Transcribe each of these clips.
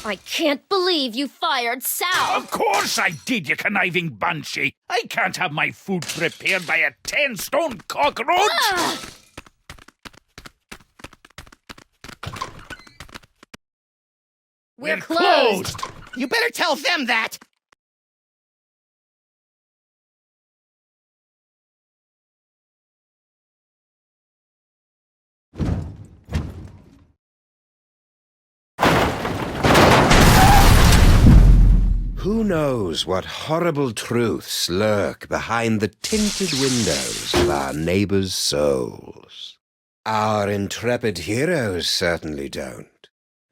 I can't believe you fired Sal! Of course I did, you conniving banshee! I can't have my food prepared by a 10-stone cockroach! Ugh. We're closed! You better tell them that! Who knows what horrible truths lurk behind the tinted windows of our neighbors' souls? Our intrepid heroes certainly don't.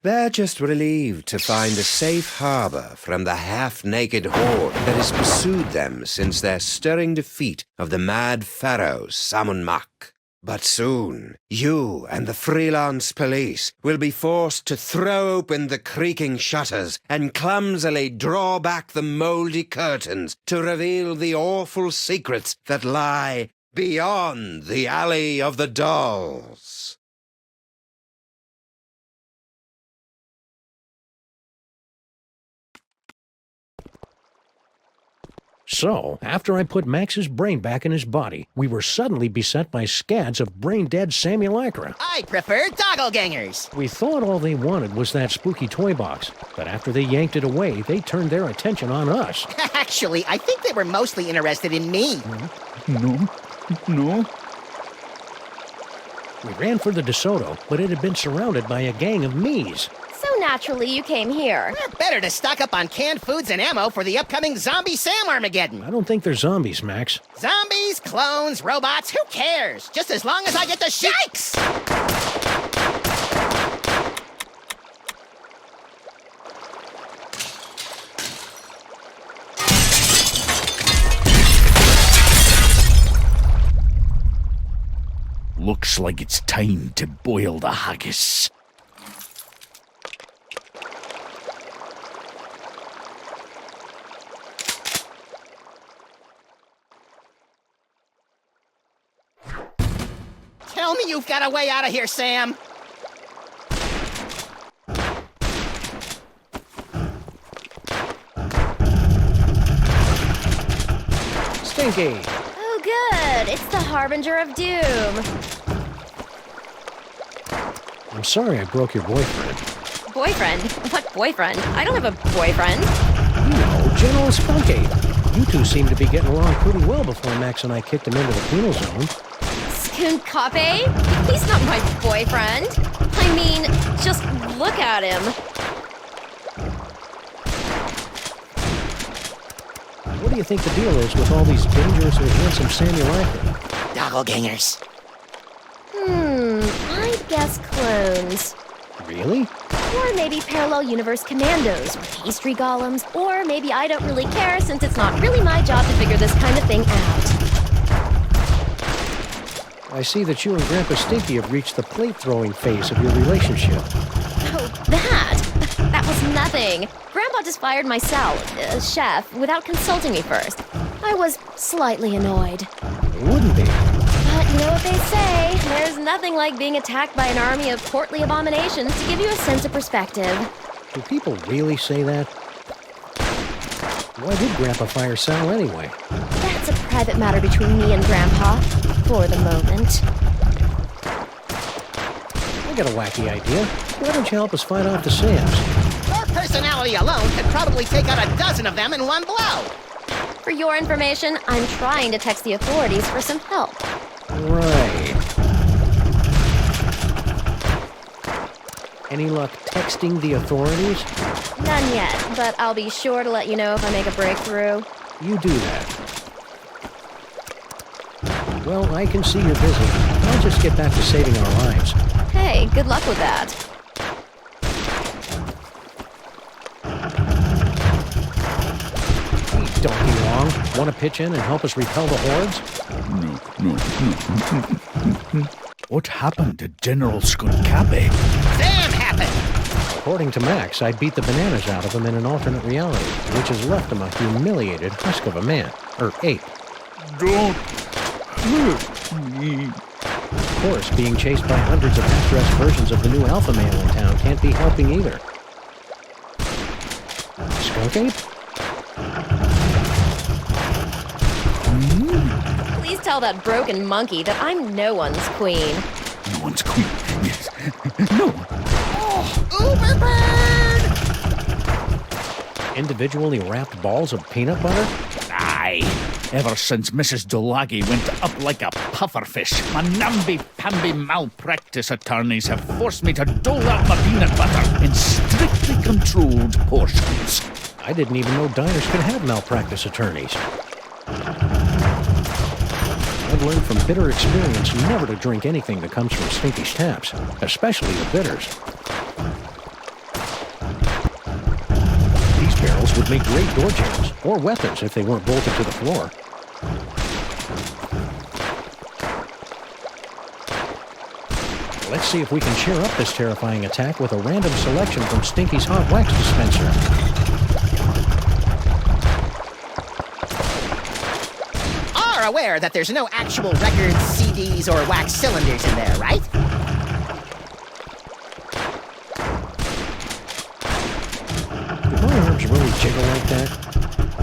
They're just relieved to find a safe harbor from the half-naked horde that has pursued them since their stirring defeat of the mad pharaoh Samun-Mak. But soon, you and the freelance police will be forced to throw open the creaking shutters and clumsily draw back the moldy curtains to reveal the awful secrets that lie beyond the Alley of the Dolls. So, after I put Max's brain back in his body, we were suddenly beset by scads of brain-dead simulacra. I prefer doppelgangers. We thought all they wanted was that spooky toy box, but after they yanked it away, they turned their attention on us. Actually, I think they were mostly interested in me. No. We ran for the DeSoto, but it had been surrounded by a gang of me's. So naturally you came here. Better to stock up on canned foods and ammo for the upcoming zombie Sam Armageddon. I don't think they're zombies, Max. Zombies, clones, robots, who cares? Just as long as I get the shikes! Looks like it's time to boil the haggis. Tell me you've got a way out of here, Sam. Stinky! Oh good, it's the harbinger of doom. I'm sorry I broke your boyfriend. Boyfriend? What boyfriend? I don't have a boyfriend. You know, General Skun-ka'pe. You two seemed to be getting along pretty well before Max and I kicked him into the penal zone. Skun-ka'pe? He's not my boyfriend. I mean, just look at him. What do you think the deal is with all these dangerously handsome simulacra? Doppelgangers. I guess clones. Really? Or maybe parallel universe commandos, or pastry golems, or maybe I don't really care since it's not really my job to figure this kind of thing out. I see that you and Grandpa Stinky have reached the plate-throwing phase of your relationship. Oh, that was nothing. Grandpa just fired my chef, without consulting me first. I was slightly annoyed. It wouldn't be. But you know what they say, there's nothing like being attacked by an army of portly abominations to give you a sense of perspective. Do people really say that? Why did Grandpa fire Sal anyway? That's a private matter between me and Grandpa, for the moment. I got a wacky idea. Why don't you help us fight off the Sams? Your personality alone could probably take out a dozen of them in one blow. For your information, I'm trying to text the authorities for some help. Right. Any luck texting the authorities? None yet, but I'll be sure to let you know if I make a breakthrough. You do that. Well, I can see you're busy. I'll just get back to saving our lives. Hey, good luck with that. Hey, Donkey Long, want to pitch in and help us repel the hordes? No. What happened to General Skun-ka'pe? Sam happened! According to Max, I beat the bananas out of him in an alternate reality, which has left him a humiliated husk of a man. Or ape. Don't hurt me. Of course, being chased by hundreds of half-dressed versions of the new alpha male in town can't be helping either. Okay? Please tell that broken monkey that I'm no one's queen. No one's queen. Yes. No. Uber bird! Individually wrapped balls of peanut butter? Aye. Ever since Mrs. Dolagi went up like a pufferfish, my namby-pamby malpractice attorneys have forced me to dole out my peanut butter in strictly controlled portions. I didn't even know diners could have malpractice attorneys. I've learned from bitter experience never to drink anything that comes from Stinky's taps, especially the bitters. These barrels would make great door jams, or weapons if they weren't bolted to the floor. Let's see if we can cheer up this terrifying attack with a random selection from Stinky's hot wax dispenser. Are aware that there's no actual records, CDs, or wax cylinders in there, right? Do my arms really jiggle like that?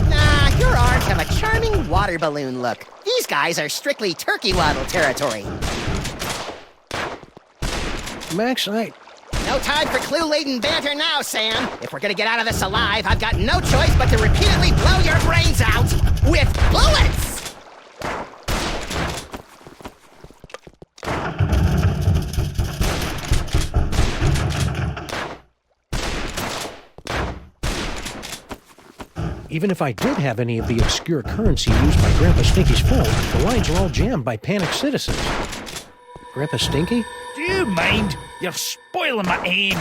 Nah, your arms have a charming water balloon look. These guys are strictly turkey waddle territory. Max, No time for clue-laden banter now, Sam. If we're gonna get out of this alive, I've got no choice but to repeatedly blow your brains out with bullets! Even if I did have any of the obscure currency used by Grandpa Stinky's phone, the lines are all jammed by panicked citizens. Grandpa Stinky? Do you mind? You're spoiling my aim.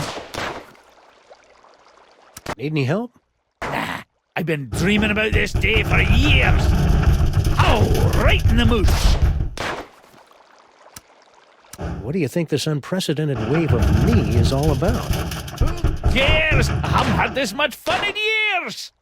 Need any help? Nah, I've been dreaming about this day for years. Oh, right in the moosh. What do you think this unprecedented wave of me is all about? Who cares? I haven't had this much fun in years.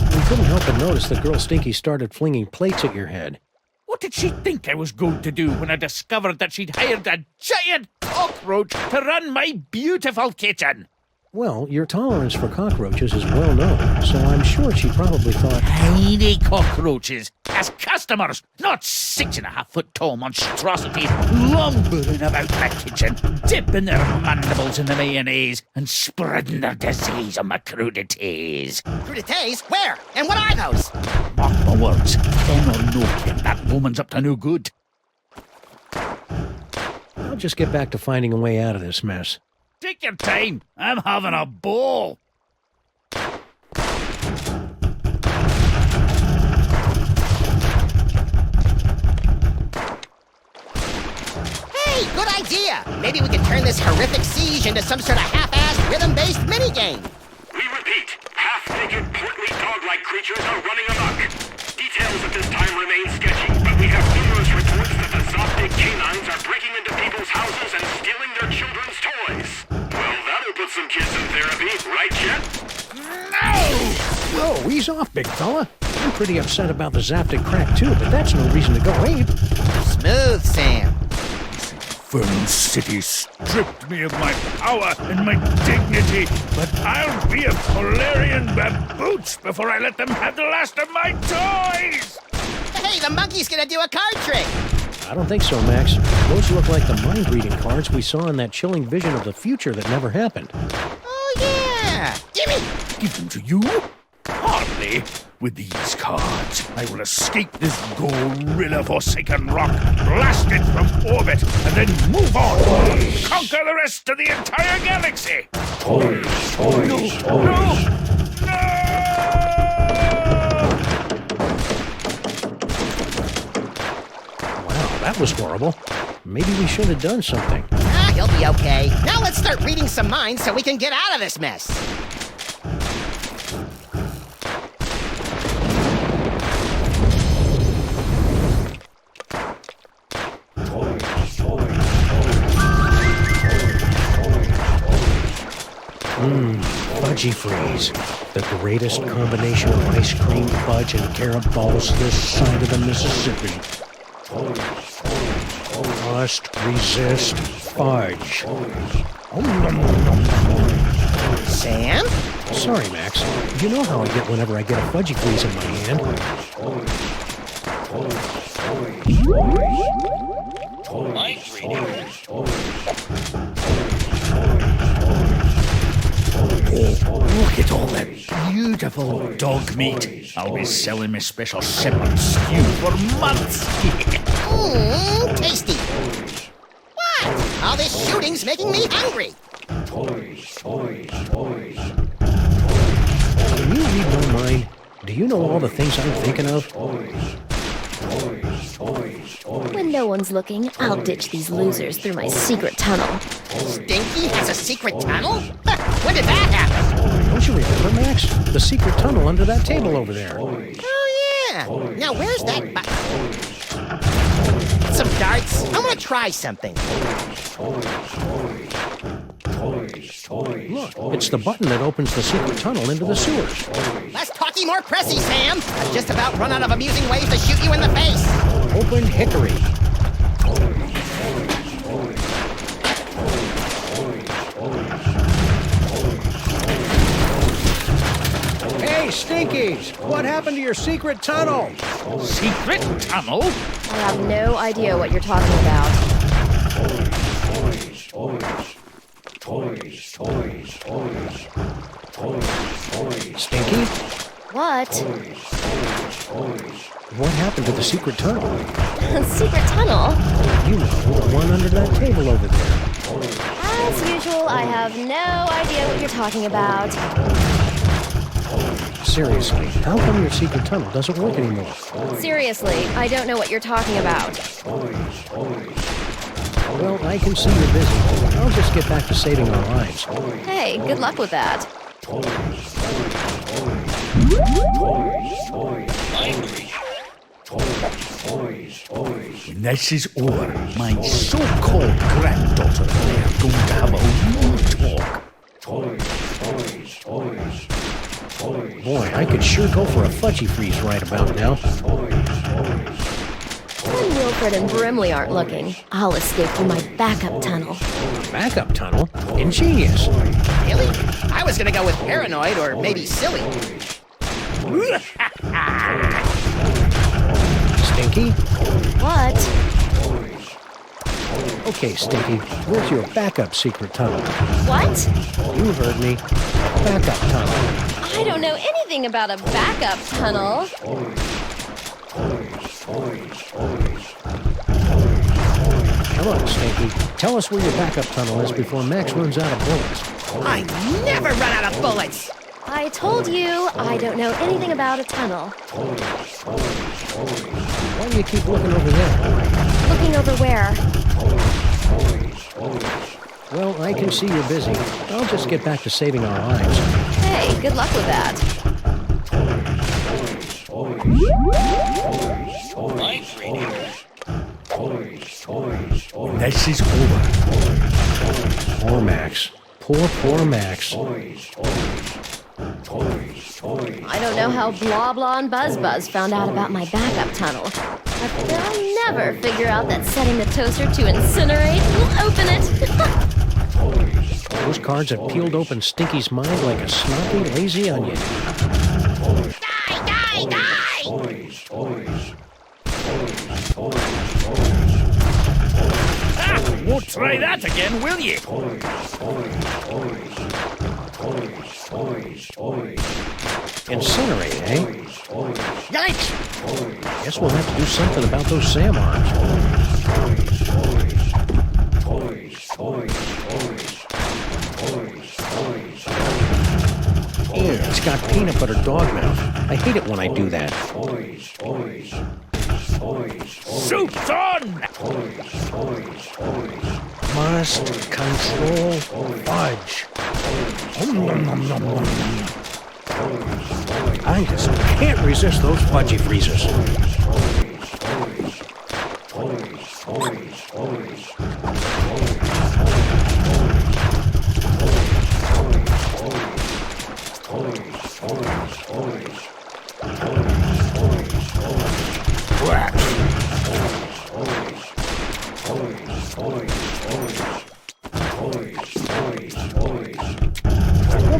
We couldn't help but notice that girl Stinky started flinging plates at your head. What did she think I was going to do when I discovered that she'd hired a giant cockroach to run my beautiful kitchen? Well, your tolerance for cockroaches is well known, so I'm sure she probably thought, Tiny cockroaches as customers, not 6.5-foot tall monstrosities lumbering about my kitchen, dipping their mandibles in the mayonnaise and spreading their disease on my crudités. Crudités? Where? And what are those? Mark my words, Ken or no Ken, that woman's up to no good. I'll just get back to finding a way out of this mess. Take your time. I'm having a ball. Hey, good idea! Maybe we can turn this horrific siege into some sort of half-assed, rhythm-based minigame. We repeat, half-naked, portly dog-like creatures are running amok. Details at this time remain sketchy, but we have numerous reports that the Zoptic canines are breaking into people's houses and stealing their children's toys. Well, that'll put some kids in therapy, right, Chet? Whoa, ease off, big fella. I'm pretty upset about the Zaptic crack, too, but that's no reason to go ape. Smooth, Sam. Fern City stripped me of my power and my dignity, but I'll be a Polarian babooch before I let them have the last of my toys! Hey, the monkey's gonna do a card trick! I don't think so, Max. Those look like the mind-reading cards we saw in that chilling vision of the future that never happened. Oh, yeah! Gimme! Give them to you? Hardly. With these cards, I will escape this gorilla-forsaken rock, blast it from orbit, and then move on. Conquer the rest of the entire galaxy. Toys. No! Wow, that was horrible. Maybe we should have done something. Ah, he'll be okay. Now let's start reading some minds so we can get out of this mess. Fudgy Freeze. The greatest combination of ice cream, fudge, and carrot balls this side of the Mississippi. Must resist fudge. Sam? Sorry, Max. You know how I get whenever I get a fudgy freeze in my hand. Look at all that beautiful dog meat. I'll be selling my special shepherd stew for months. Tasty. What? All this shooting's making me hungry. Can you read my mind? Do you know all the things I'm thinking of? When no one's looking, I'll ditch these losers through my secret tunnel. Stinky has a secret tunnel? When did that happen? Don't you remember, Max? The secret tunnel under that table over there. Oh, yeah. Now, where's that button? Some darts? I want to try something. Look, it's the button that opens the secret tunnel into the sewers. Less talky, more pressy, Sam. I've just about run out of amusing ways to shoot you in the face. Open hickory. Hey, Stinkies! What happened to your secret tunnel? Secret tunnel? I have no idea what you're talking about. Stinky? What? What happened to the secret tunnel? Secret tunnel? You know, the one under that table over there. As usual, I have no idea what you're talking about. Seriously, how come your secret tunnel doesn't work anymore? Seriously, I don't know what you're talking about. Well, I can see you're busy. I'll just get back to saving our lives. Hey, good luck with that. When this is over, my so-called granddaughter and I are going to have a real talk. Boy, I could sure go for a fudgy freeze right about now. When Wilfred and Brimley aren't looking, I'll escape through my backup tunnel. Backup tunnel? Ingenious. Really? I was gonna go with paranoid or maybe silly. Stinky? What? Okay, Stinky, where's your backup secret tunnel? What? You heard me. Backup tunnel. I don't know anything about a backup tunnel. Come on, Stinky. Tell us where your backup tunnel is before Max runs out of bullets. I never run out of bullets. I told you, I don't know anything about a tunnel. Why do you keep looking over there? Looking over where? Well, I can see you're busy. I'll just get back to saving our lives. Hey, good luck with that. When this is over, Poor Max. Poor Max. I don't know how Blah Blah and Buzz Buzz found out about my backup tunnel. But they'll never figure out that setting the toaster to incinerate will open it. Those cards have peeled open Stinky's mind like a snarky, lazy onion. Die, die, die! won't try that again, will you? Incinerate, eh? Yikes! Guess we'll have to do something about those Sam arms. Ew, it's got peanut butter dog mouth. I hate it when I do that. Soup's on! Must control fudge. I just can't resist those fudgy freezes. Whack.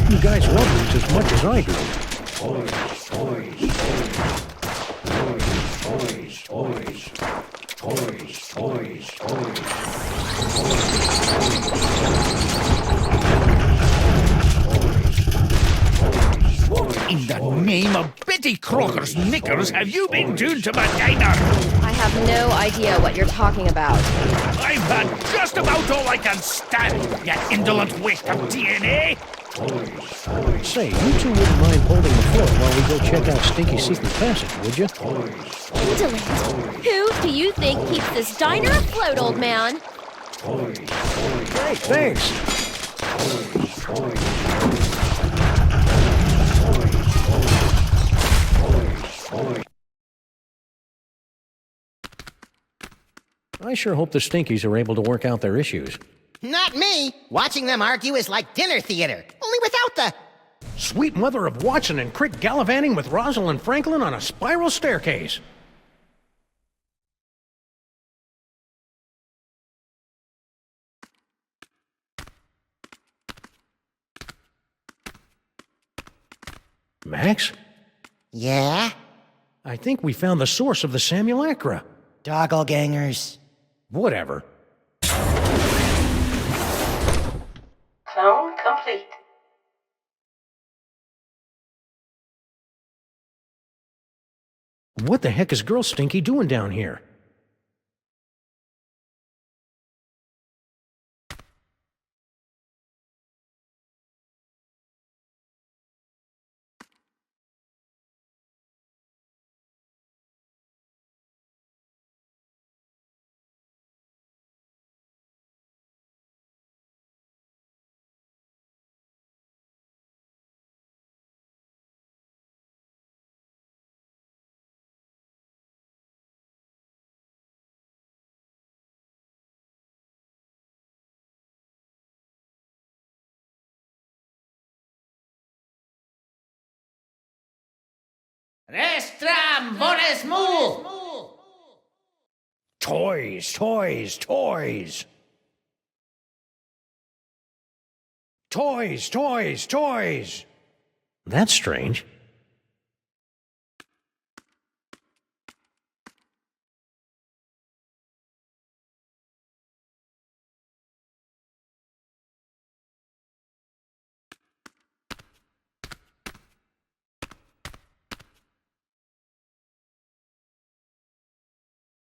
You guys love these as much as I do. What in the name of Betty Crocker's knickers have you been doing to my diner? I have no idea what you're talking about. I've had just about all I can stand, you indolent waste of DNA. Say, you two wouldn't mind holding the fort while we go check out Stinky's secret passage, would you? Indolent? Who do you think keeps this diner afloat, old man? Great, thanks. I sure hope the Stinkies are able to work out their issues. Not me. Watching them argue is like dinner theater, only without the... Sweet mother of Watson and Crick gallivanting with Rosalind Franklin on a spiral staircase. Max? Yeah? I think we found the source of the simulacra. Doppelgangers. Whatever. Clone complete. What the heck is Girl Stinky doing down here? Restram, vores move! Toys, toys, toys! Toys, toys, toys! That's strange.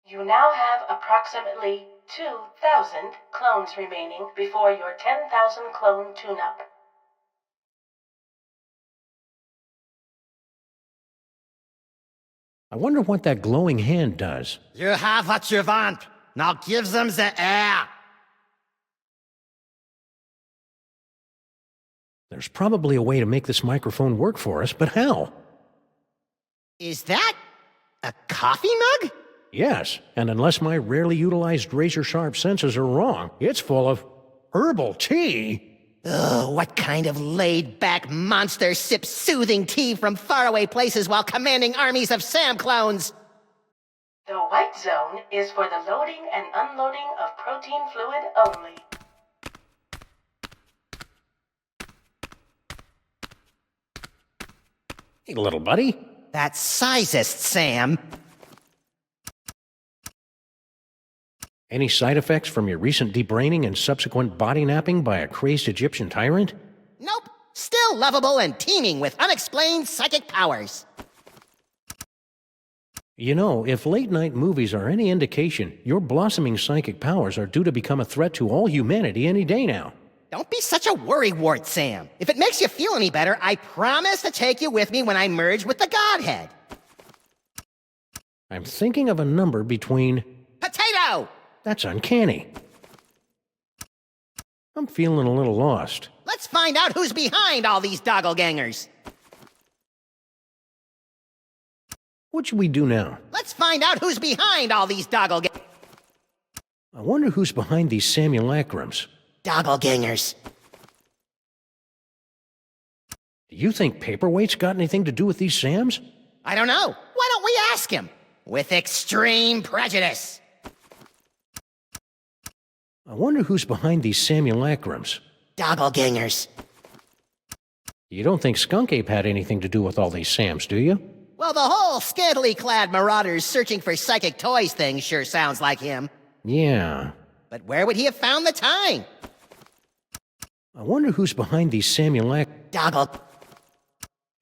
You now have approximately 2,000 clones remaining before your 10,000 clone tune-up. I wonder what that glowing hand does. You have what you want. Now give them the air. There's probably a way to make this microphone work for us, but how? Is that a coffee mug? Yes, and unless my rarely utilized razor-sharp senses are wrong, it's full of herbal tea. Ugh, what kind of laid-back monster sips soothing tea from faraway places while commanding armies of Sam clones? The white zone is for the loading and unloading of protein fluid only. Hey, little buddy. That's sizest, Sam. Any side effects from your recent debraining and subsequent body napping by a crazed Egyptian tyrant? Nope. Still lovable and teeming with unexplained psychic powers. You know, if late-night movies are any indication, your blossoming psychic powers are due to become a threat to all humanity any day now. Don't be such a worrywart, Sam. If it makes you feel any better, I promise to take you with me when I merge with the Godhead. I'm thinking of a number between... Potato! That's uncanny. I'm feeling a little lost. Let's find out who's behind all these doppelgangers. What should we do now? Let's find out who's behind all these doppelgangers. I wonder who's behind these simulacrums. Doppelgangers. Do you think Paperweight's got anything to do with these Sams? I don't know. Why don't we ask him? With extreme prejudice. I wonder who's behind these simulacrums. Doppelgangers. You don't think Skun-ka'pe had anything to do with all these Sams, do you? Well, the whole scantily clad marauders searching for psychic toys thing sure sounds like him. Yeah. But where would he have found the time? I wonder who's behind these Doggle.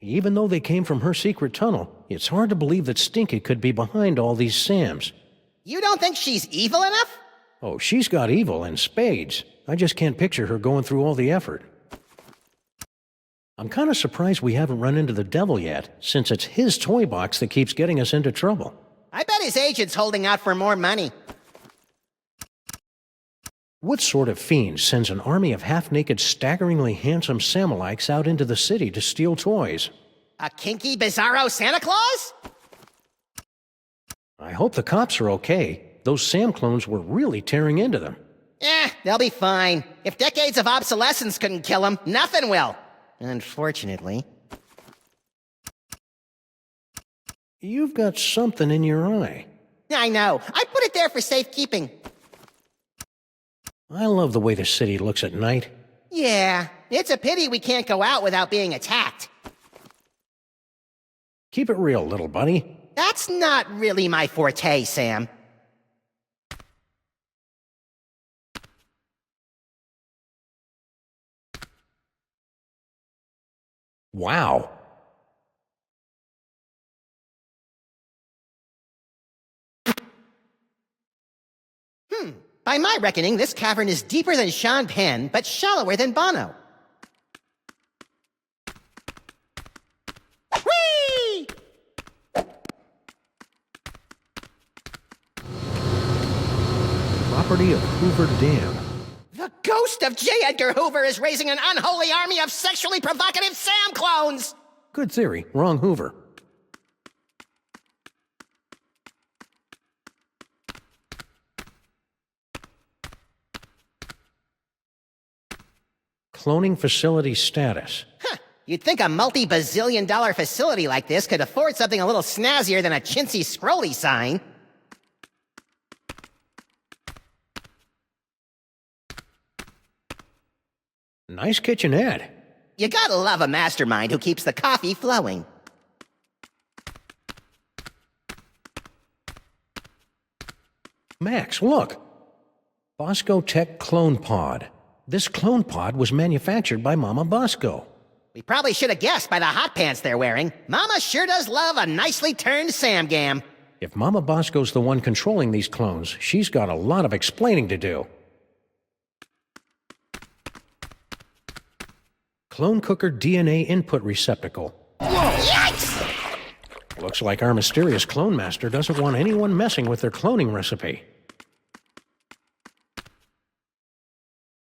Even though they came from her secret tunnel, it's hard to believe that Stinky could be behind all these Sams. You don't think she's evil enough? Oh, she's got evil in spades. I just can't picture her going through all the effort. I'm kind of surprised we haven't run into the devil yet, since it's his toy box that keeps getting us into trouble. I bet his agent's holding out for more money. What sort of fiend sends an army of half-naked, staggeringly handsome Samuelites out into the city to steal toys? A kinky, bizarro Santa Claus? I hope the cops are okay. Those Sam clones were really tearing into them. They'll be fine. If decades of obsolescence couldn't kill them, nothing will. Unfortunately. You've got something in your eye. I know. I put it there for safekeeping. I love the way the city looks at night. Yeah, it's a pity we can't go out without being attacked. Keep it real, little buddy. That's not really my forte, Sam. Wow. By my reckoning, this cavern is deeper than Sean Penn, but shallower than Bono. Whee! Property of Hoover Dam. The ghost of J. Edgar Hoover is raising an unholy army of sexually provocative Sam clones! Good theory. Wrong Hoover. Cloning facility status. You'd think a multi-bazillion-dollar facility like this could afford something a little snazzier than a chintzy scrolly sign. Nice kitchenette. You gotta love a mastermind who keeps the coffee flowing. Max, look. Bosco Tech Clone Pod. This clone pod was manufactured by Mama Bosco. We probably should have guessed by the hot pants they're wearing. Mama sure does love a nicely turned Samgam. If Mama Bosco's the one controlling these clones, she's got a lot of explaining to do. Clone cooker DNA input receptacle. Yikes! Looks like our mysterious clone master doesn't want anyone messing with their cloning recipe.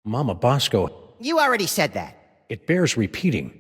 Mama Bosco. You already said that. It bears repeating.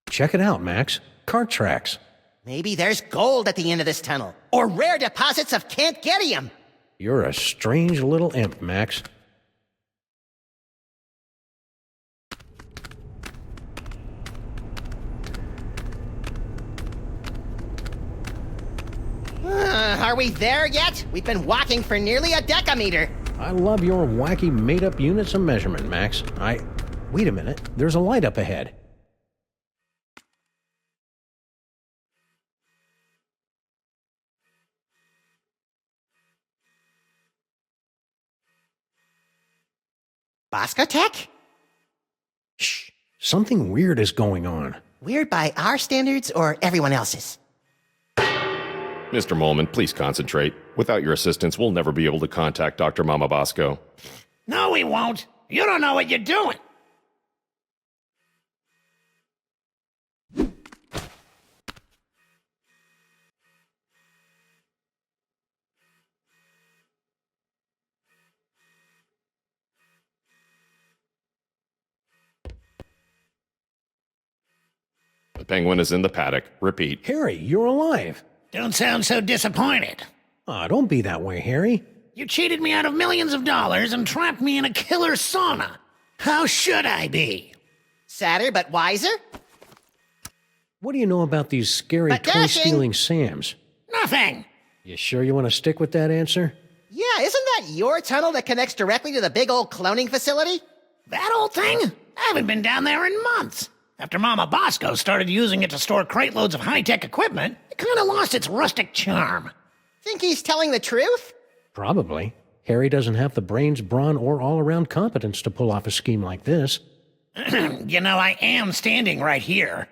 Check it out, Max. Cart tracks. Maybe there's gold at the end of this tunnel. Or rare deposits of Kantgetium. You're a strange little imp, Max. Are we there yet? We've been walking for nearly a decameter. I love your wacky made-up units of measurement, Max. Wait a minute. There's a light up ahead. Bosco Tech? Shh. Something weird is going on. Weird by our standards or everyone else's? Mr. Molman, please concentrate. Without your assistance, we'll never be able to contact Dr. Mama Bosco. No, we won't. You don't know what you're doing. The penguin is in the paddock. Repeat. Harry, you're alive. Don't sound so disappointed. Aw, don't be that way, Harry. You cheated me out of millions of dollars and trapped me in a killer sauna. How should I be? Sadder but wiser? What do you know about these scary But dashing. toy-stealing Sams? Nothing. You sure you want to stick with that answer? Yeah, isn't that your tunnel that connects directly to the big old cloning facility? That old thing? I haven't been down there in months. After Mama Bosco started using it to store crate loads of high-tech equipment, it kind of lost its rustic charm. Think he's telling the truth? Probably. Harry doesn't have the brains, brawn, or all-around competence to pull off a scheme like this. You know, I am standing right here.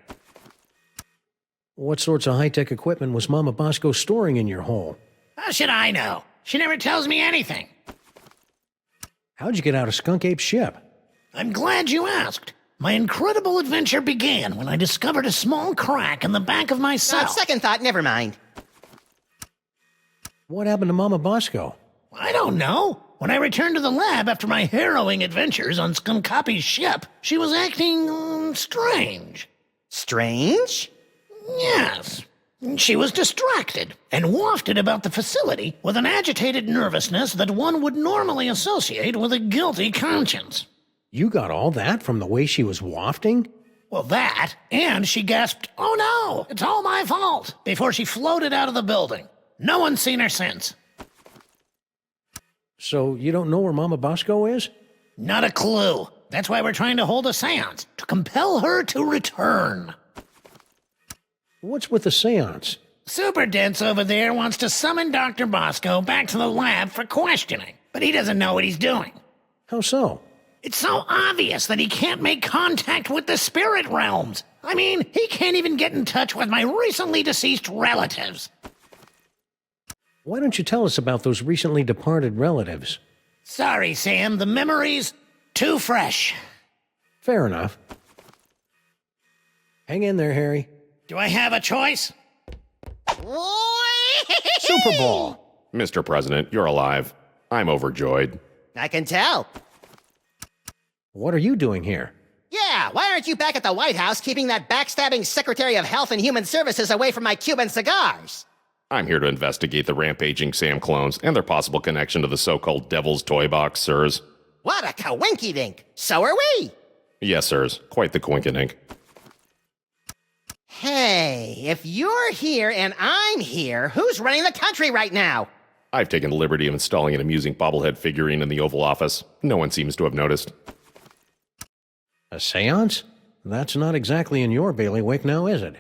What sorts of high-tech equipment was Mama Bosco storing in your hole? How should I know? She never tells me anything. How'd you get out of Skun-ka'pe's ship? I'm glad you asked. My incredible adventure began when I discovered a small crack in the back of my cell. Second thought, never mind. What happened to Mama Bosco? I don't know. When I returned to the lab after my harrowing adventures on Skun-ka'pe's ship, she was acting strange. Strange? Yes. She was distracted and wafted about the facility with an agitated nervousness that one would normally associate with a guilty conscience. You got all that from the way she was wafting? Well, that, and she gasped, "Oh no, it's all my fault," before she floated out of the building. No one's seen her since. So you don't know where Mama Bosco is? Not a clue. That's why we're trying to hold a seance, to compel her to return. What's with the seance? Super Dense over there wants to summon Dr. Bosco back to the lab for questioning, but he doesn't know what he's doing. How so? It's so obvious that he can't make contact with the spirit realms. I mean, he can't even get in touch with my recently deceased relatives. Why don't you tell us about those recently departed relatives? Sorry, Sam, the memory's too fresh. Fair enough. Hang in there, Harry. Do I have a choice? Super Ball! Mr. President, you're alive. I'm overjoyed. I can tell. What are you doing here? Yeah, why aren't you back at the White House keeping that backstabbing Secretary of Health and Human Services away from my Cuban cigars? I'm here to investigate the rampaging Sam clones and their possible connection to the so-called Devil's Toy Box, sirs. What a coinky-dink! So are we! Yes, sirs. Quite the coinkydink. Hey, if you're here and I'm here, who's running the country right now? I've taken the liberty of installing an amusing bobblehead figurine in the Oval Office. No one seems to have noticed. A seance? That's not exactly in your bailiwick now, is it?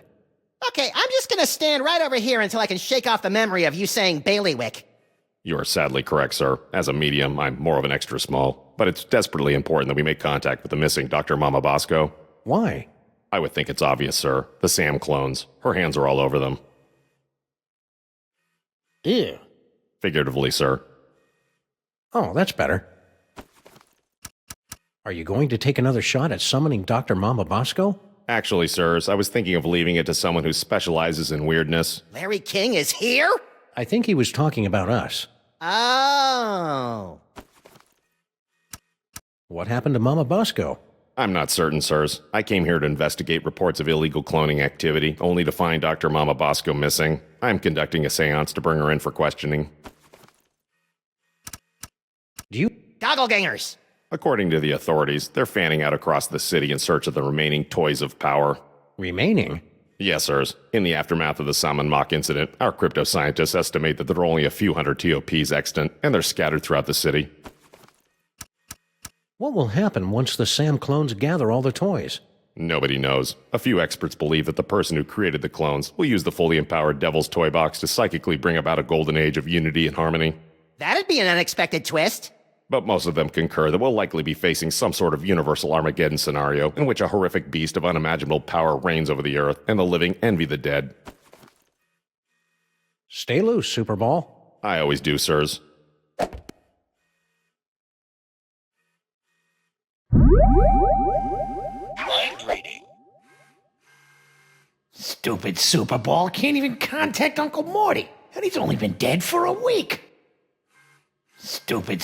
Okay, I'm just gonna stand right over here until I can shake off the memory of you saying bailiwick. You are sadly correct, sir. As a medium, I'm more of an extra small. But it's desperately important that we make contact with the missing Dr. Mama Bosco. Why? I would think it's obvious, sir. The Sam clones. Her hands are all over them. Ew. Figuratively, sir. Oh, that's better. Are you going to take another shot at summoning Dr. Mama Bosco? Actually, sirs, I was thinking of leaving it to someone who specializes in weirdness. Larry King is here? I think he was talking about us. Oh. What happened to Mama Bosco? I'm not certain, sirs. I came here to investigate reports of illegal cloning activity, only to find Dr. Mama Bosco missing. I'm conducting a seance to bring her in for questioning. Do you... Gogglegangers. According to the authorities, they're fanning out across the city in search of the remaining toys of power. Remaining? Yes, sirs. In the aftermath of the Salmon Mock incident, our crypto scientists estimate that there are only a few hundred TOPs extant, and they're scattered throughout the city. What will happen once the Sam clones gather all the toys? Nobody knows. A few experts believe that the person who created the clones will use the fully empowered Devil's Toy Box to psychically bring about a golden age of unity and harmony. That'd be an unexpected twist. But most of them concur that we'll likely be facing some sort of universal Armageddon scenario in which a horrific beast of unimaginable power reigns over the earth and the living envy the dead. Stay loose, Super Ball. I always do, sirs. Mind reading. Stupid Super Ball can't even contact Uncle Morty, and he's only been dead for a week. Stupid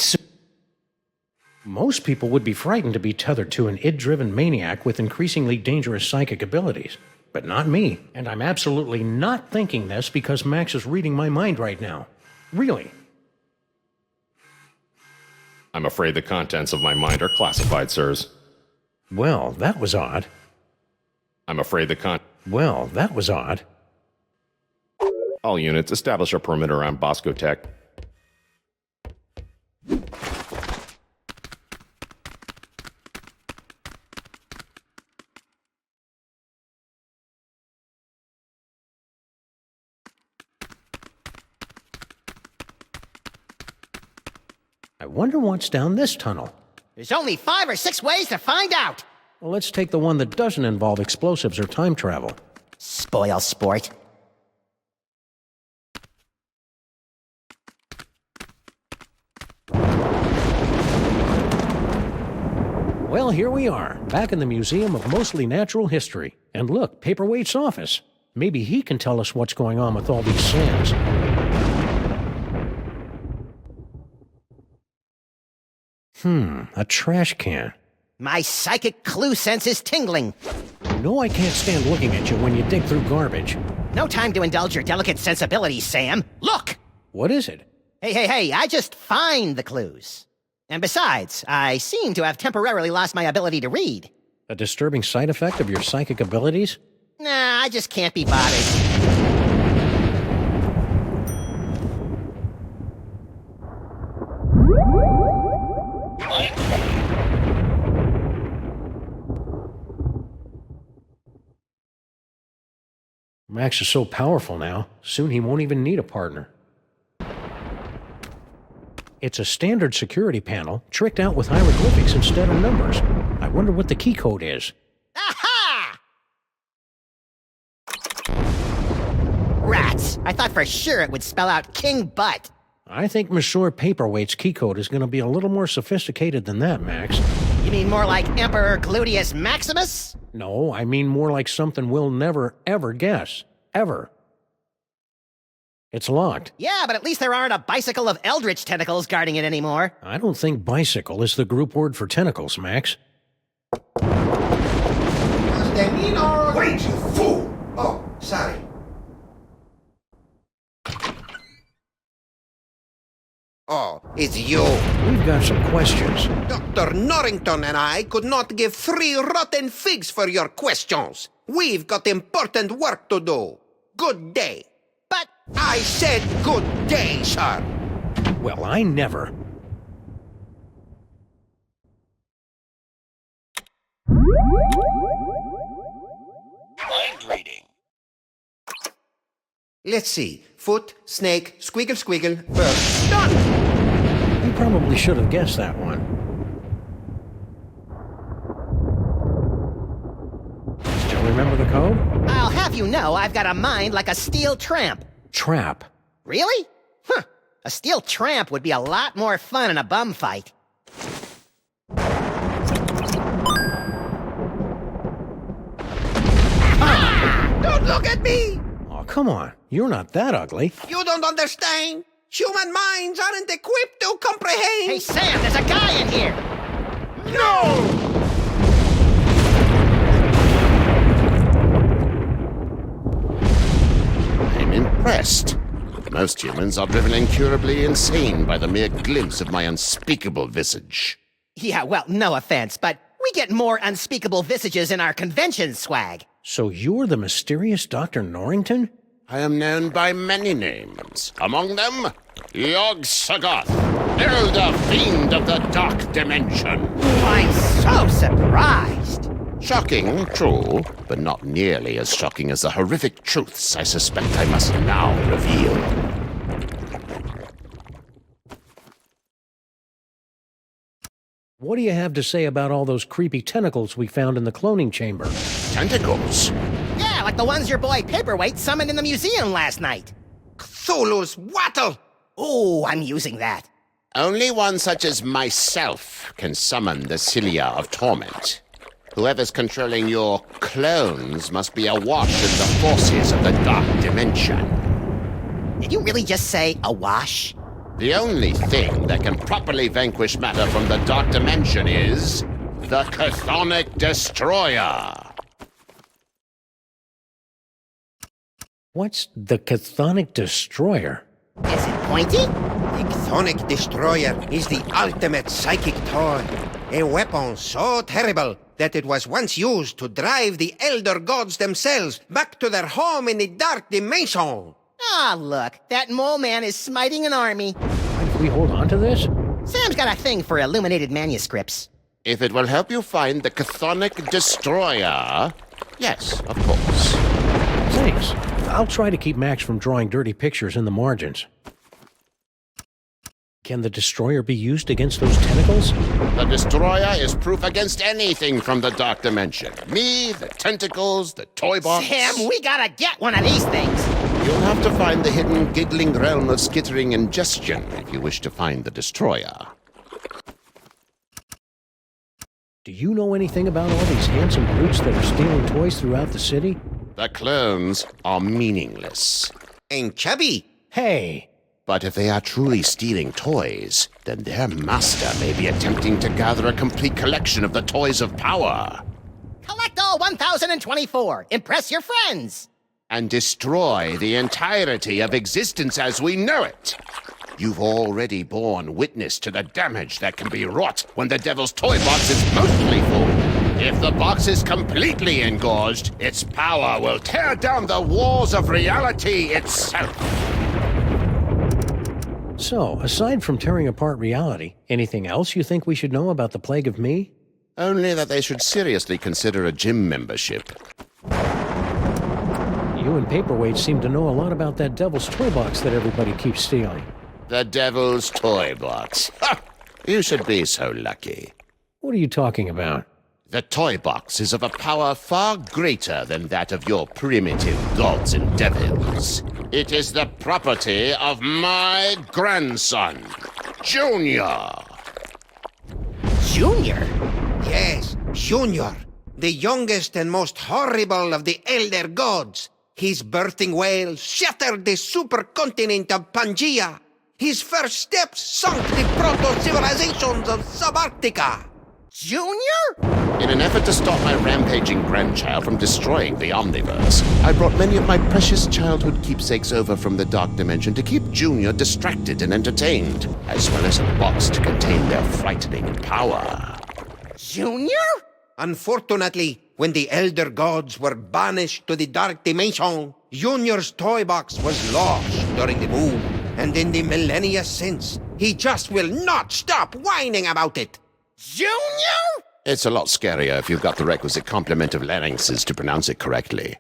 Most people would be frightened to be tethered to an id-driven maniac with increasingly dangerous psychic abilities. but not me. And I'm absolutely not thinking this because Max is reading my mind right now. Really. I'm afraid the contents of my mind are classified, sirs. Well, that was odd. I'm afraid Well, that was odd. All units, establish a perimeter around Bosco Tech. I wonder what's down this tunnel. There's only 5 or 6 ways to find out. Well, let's take the one that doesn't involve explosives or time travel. Spoil sport. Well, here we are, back in the Museum of Mostly Natural History. And look, Paperweight's office. Maybe he can tell us what's going on with all these sands. A trash can. My psychic clue sense is tingling. No, I can't stand looking at you when you dig through garbage. No time to indulge your delicate sensibilities, Sam. Look! What is it? Hey, I just find the clues. And besides, I seem to have temporarily lost my ability to read. A disturbing side effect of your psychic abilities? Nah, I just can't be bothered. Max is so powerful now, soon he won't even need a partner. It's a standard security panel, tricked out with hieroglyphics instead of numbers. I wonder what the key code is. Aha! Rats! I thought for sure it would spell out King Butt. I think Monsieur Paperweight's key code is going to be a little more sophisticated than that, Max. You mean more like Emperor Gluteus Maximus? No, I mean more like something we'll never, ever guess. Ever. It's locked. Yeah, but at least there aren't a bicycle of eldritch tentacles guarding it anymore. I don't think bicycle is the group word for tentacles, Max. Wait, you fool! Oh, sorry. Oh, it's you. We've got some questions. Dr. Norrington and I could not give 3 rotten figs for your questions. We've got important work to do. Good day. But I said good day, sir. Well, I never. Mind reading. Let's see. Foot, snake, squiggle, squiggle, bird. Done! You probably should have guessed that one. Still remember the code? I'll have you know I've got a mind like a steel tramp. Trap. Really? Huh. A steel tramp would be a lot more fun in a bum fight. Don't look at me! Oh, come on. You're not that ugly. You don't understand. Human minds aren't equipped to comprehend. Hey, Sam, there's a guy in here! No! I'm impressed. Most humans are driven incurably insane by the mere glimpse of my unspeakable visage. Yeah, well, no offense, but we get more unspeakable visages in our convention swag. So you're the mysterious Dr. Norrington? I am known by many names. Among them, Yog-Sothoth, Elder Fiend of the Dark Dimension. I'm so surprised. Shocking, true, but not nearly as shocking as the horrific truths I suspect I must now reveal. What do you have to say about all those creepy tentacles we found in the cloning chamber? Tentacles? Yeah, like the ones your boy Paperweight summoned in the museum last night. Cthulhu's wattle! Ooh, I'm using that. Only one such as myself can summon the Cilia of Torment. Whoever's controlling your clones must be awash in the forces of the Dark Dimension. Did you really just say awash? The only thing that can properly vanquish matter from the Dark Dimension is the Chthonic Destroyer. What's the chthonic destroyer? Is it pointy? The Chthonic Destroyer is the ultimate psychic toy. A weapon so terrible that it was once used to drive the Elder Gods themselves back to their home in the Dark Dimension. Ah, look, that mole man is smiting an army. Mind if we hold on to this? Sam's got a thing for illuminated manuscripts. If it will help you find the Chthonic Destroyer, yes, of course. Thanks. I'll try to keep Max from drawing dirty pictures in the margins. Can the destroyer be used against those tentacles? The Destroyer is proof against anything from the Dark Dimension. Me, the tentacles, the toy box. Sam, we gotta get one of these things. You'll have to find the hidden giggling realm of skittering ingestion if you wish to find the Destroyer. Do you know anything about all these handsome brutes that are stealing toys throughout the city? The clones are meaningless. And chubby. Hey! But if they are truly stealing toys, then their master may be attempting to gather a complete collection of the toys of power. Collect all 1,024. Impress your friends. And destroy the entirety of existence as we know it. You've already borne witness to the damage that can be wrought when the Devil's Toy Box is mostly full. If the box is completely engorged, its power will tear down the walls of reality itself. So, aside from tearing apart reality, anything else you think we should know about the Plague of Me? Only that they should seriously consider a gym membership. You and Paperweight seem to know a lot about that Devil's Toy Box that everybody keeps stealing. The Devil's Toy Box. Ha! You should be so lucky. What are you talking about? The toy box is of a power far greater than that of your primitive gods and devils. It is the property of my grandson, Junior. Junior? Yes, Junior. The youngest and most horrible of the Elder Gods. His birthing wail shattered the supercontinent of Pangaea. His first steps sunk the proto-civilizations of Subarctica. Junior? In an effort to stop my rampaging grandchild from destroying the Omniverse, I brought many of my precious childhood keepsakes over from the Dark Dimension to keep Junior distracted and entertained, as well as a box to contain their frightening power. Junior? Unfortunately, when the Elder Gods were banished to the Dark Dimension, Junior's toy box was lost during the move, and in the millennia since, he just will not stop whining about it. Junior? It's a lot scarier if you've got the requisite complement of larynxes to pronounce it correctly.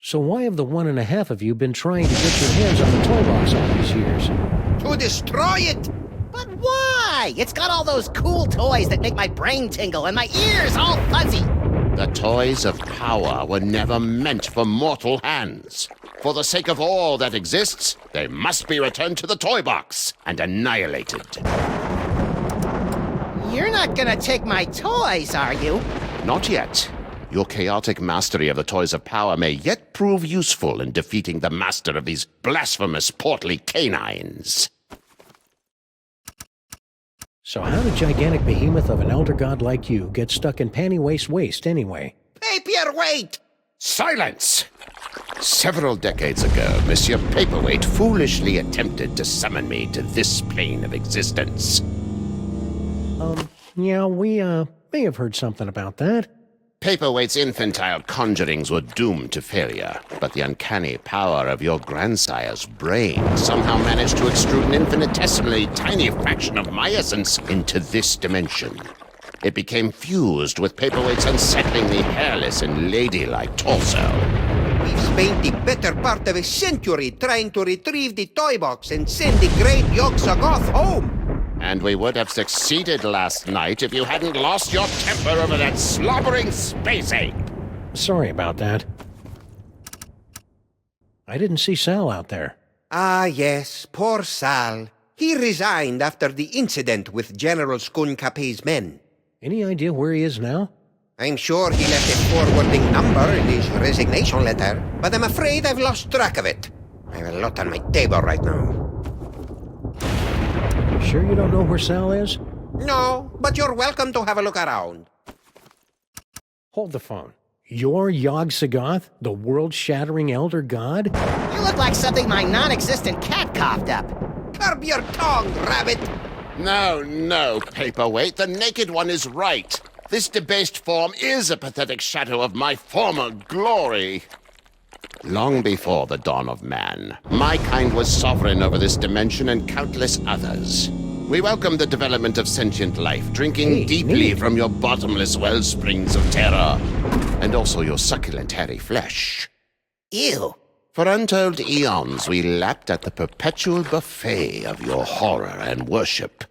So why have the 1.5 of you been trying to get your hands on the toy box all these years? To destroy it! But why? It's got all those cool toys that make my brain tingle and my ears all fuzzy. The toys of power were never meant for mortal hands. For the sake of all that exists, they must be returned to the toy box and annihilated. You're not gonna take my toys, are you? Not yet. Your chaotic mastery of the toys of power may yet prove useful in defeating the master of these blasphemous portly canines. So how did gigantic behemoth of an elder god like you get stuck in panty waist anyway? Paperweight! Silence! Several decades ago, Monsieur Paperweight foolishly attempted to summon me to this plane of existence. Yeah, we, may have heard something about that. Paperweight's infantile conjurings were doomed to failure, but the uncanny power of your grandsire's brain somehow managed to extrude an infinitesimally tiny fraction of my essence into this dimension. It became fused with Paperweight's unsettlingly hairless and ladylike torso. We've spent the better part of a century trying to retrieve the toy box and send the great Yog-Sothoth home. And we would have succeeded last night if you hadn't lost your temper over that slobbering space ape. Sorry about that. I didn't see Sal out there. Ah, yes, poor Sal. He resigned after the incident with General Skun-ka'pe's men. Any idea where he is now? I'm sure he left a forwarding number in his resignation letter, but I'm afraid I've lost track of it. I have a lot on my table right now. Sure you don't know where Sal is? No, but you're welcome to have a look around. Hold the phone. You're Yog-Sothoth, the world-shattering elder god? You look like something my non-existent cat coughed up. Curb your tongue, rabbit! No, Paperweight. The Naked One is right. This debased form is a pathetic shadow of my former glory. Long before the dawn of man, my kind was sovereign over this dimension and countless others. We welcome the development of sentient life, drinking deeply from your bottomless well springs of terror, and also your succulent hairy flesh. Ew. For untold eons, we lapped at the perpetual buffet of your horror and worship,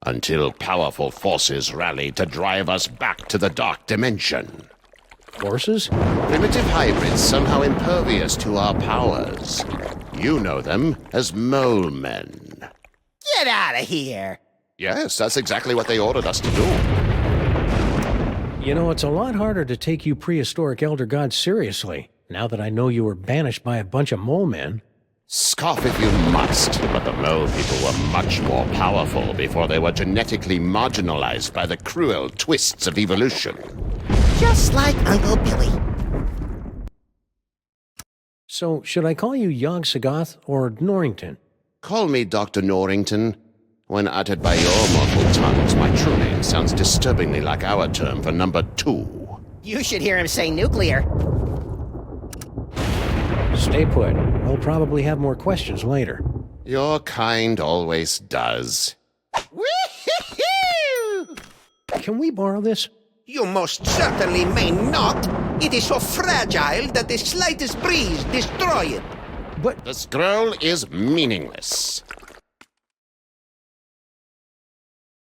until powerful forces rallied to drive us back to the dark dimension. Forces? Primitive hybrids somehow impervious to our powers. You know them as mole men. Get out of here. Yes, that's exactly what they ordered us to do. You know, it's a lot harder to take you prehistoric elder gods seriously, now that I know you were banished by a bunch of mole men. Scoff if you must, but the mole people were much more powerful before they were genetically marginalized by the cruel twists of evolution. Just like Uncle Billy. So, should I call you Yog-Sothoth or Norrington? Call me Dr. Norrington. When uttered by your mortal tongues, my true name sounds disturbingly like our term for number 2. You should hear him say nuclear. Stay put. We'll probably have more questions later. Your kind always does. Woo-hoo-hoo! Can we borrow this? You most certainly may not. It is so fragile that the slightest breeze destroy it. But The scroll is meaningless.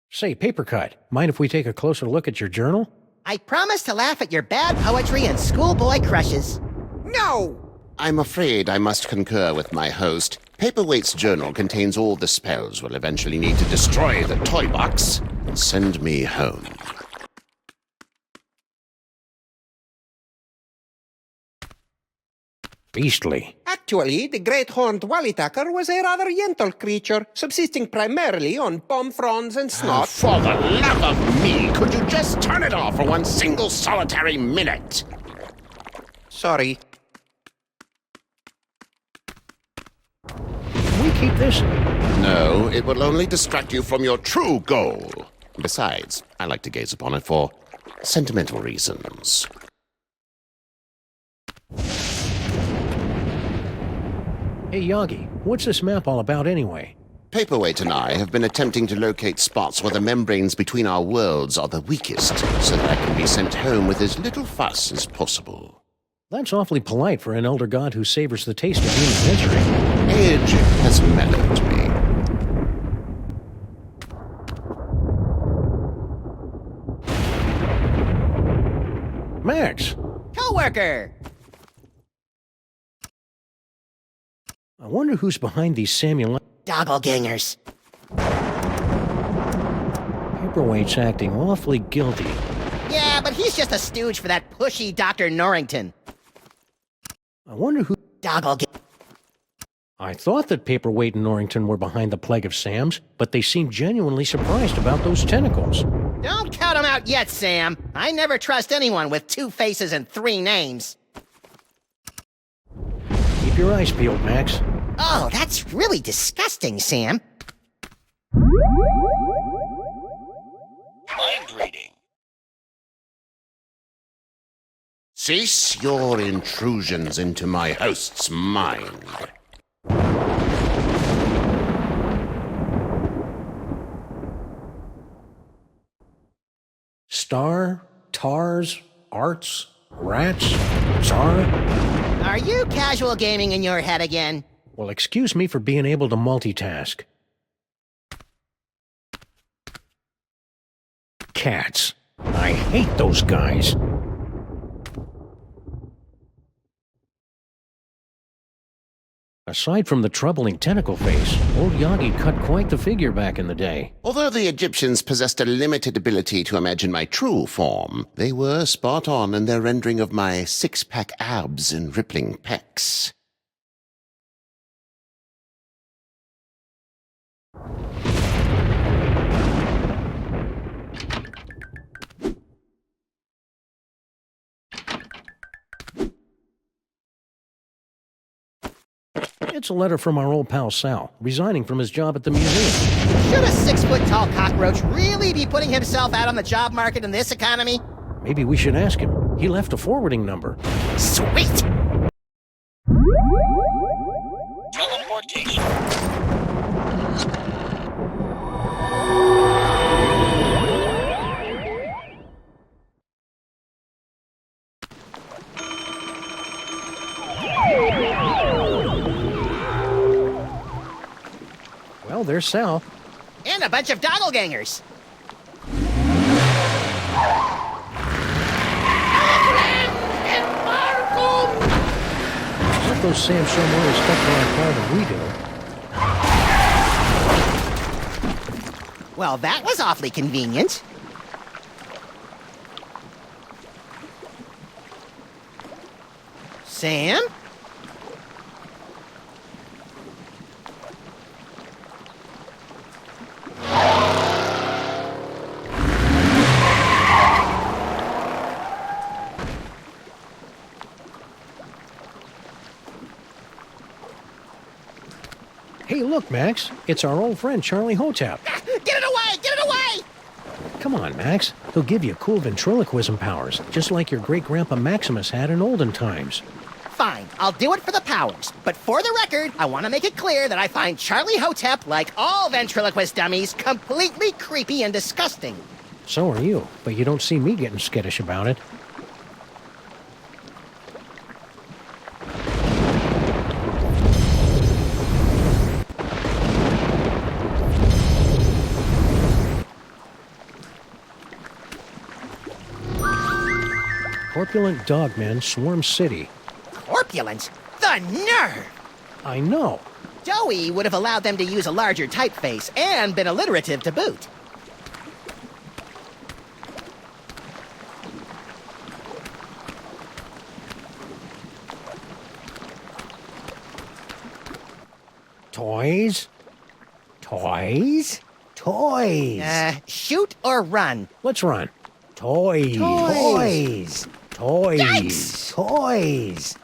say, Papercut, mind if we take a closer look at your journal? I promise to laugh at your bad poetry and schoolboy crushes. No! I'm afraid I must concur with my host. Paperweight's journal contains all the spells we'll eventually need to destroy the toy box and send me home. Beastly. Actually, the great horned Wallitacker was a rather gentle creature, subsisting primarily on palm fronds and snot. For the love of me, could you just turn it off for one single solitary minute? Sorry. Can we keep this? No, it will only distract you from your true goal. Besides, I like to gaze upon it for sentimental reasons. Hey, Yogi, what's this map all about anyway? Paperweight and I have been attempting to locate spots where the membranes between our worlds are the weakest, so that I can be sent home with as little fuss as possible. That's awfully polite for an elder god who savors the taste of human misery. Age has mellowed me. Max, Coworker! I wonder who's behind these Samuel... Doppelgangers. Paperweight's acting awfully guilty. Yeah, but he's just a stooge for that pushy Dr. Norrington. I wonder who... Doppelganger. I thought that Paperweight and Norrington were behind the Plague of Sams, but they seemed genuinely surprised about those tentacles. Don't count them out yet, Sam. I never trust anyone with 2 faces and 3 names. Keep your eyes peeled, Max. Oh, that's really disgusting, Sam. Mind reading. Cease your intrusions into my host's mind. Star, Tars, Arts, Rats, Tsar? Are you casual gaming in your head again? Well, excuse me for being able to multitask. Cats. I hate those guys. Aside from the troubling tentacle face, old Yagi cut quite the figure back in the day. Although the Egyptians possessed a limited ability to imagine my true form, they were spot on in their rendering of my 6-pack abs and rippling pecs. It's a letter from our old pal Sal, resigning from his job at the museum. Should a 6-foot-tall cockroach really be putting himself out on the job market in this economy? Maybe we should ask him. He left a forwarding number. Sweet! Teleportation. Well, there's Sal. And a bunch of doppelgangers. I hope those Sam show more respect for our car than we do. Well, that was awfully convenient. Sam? Hey, look, Max. It's our old friend Charlie Hotep. Get it away! Get it away! Come on, Max. He'll give you cool ventriloquism powers, just like your great-grandpa Maximus had in olden times. Fine, I'll do it for the powers. But for the record, I want to make it clear that I find Charlie Hotep, like all ventriloquist dummies, completely creepy and disgusting. So are you, but you don't see me getting skittish about it. Corpulent dogmen swarm city. Corpulent? The nerve! I know. Joey would have allowed them to use a larger typeface and been alliterative to boot. Toys? Toys? Toys! Shoot or run? Let's run. Toys. Toys. Toys. Yikes. Toys.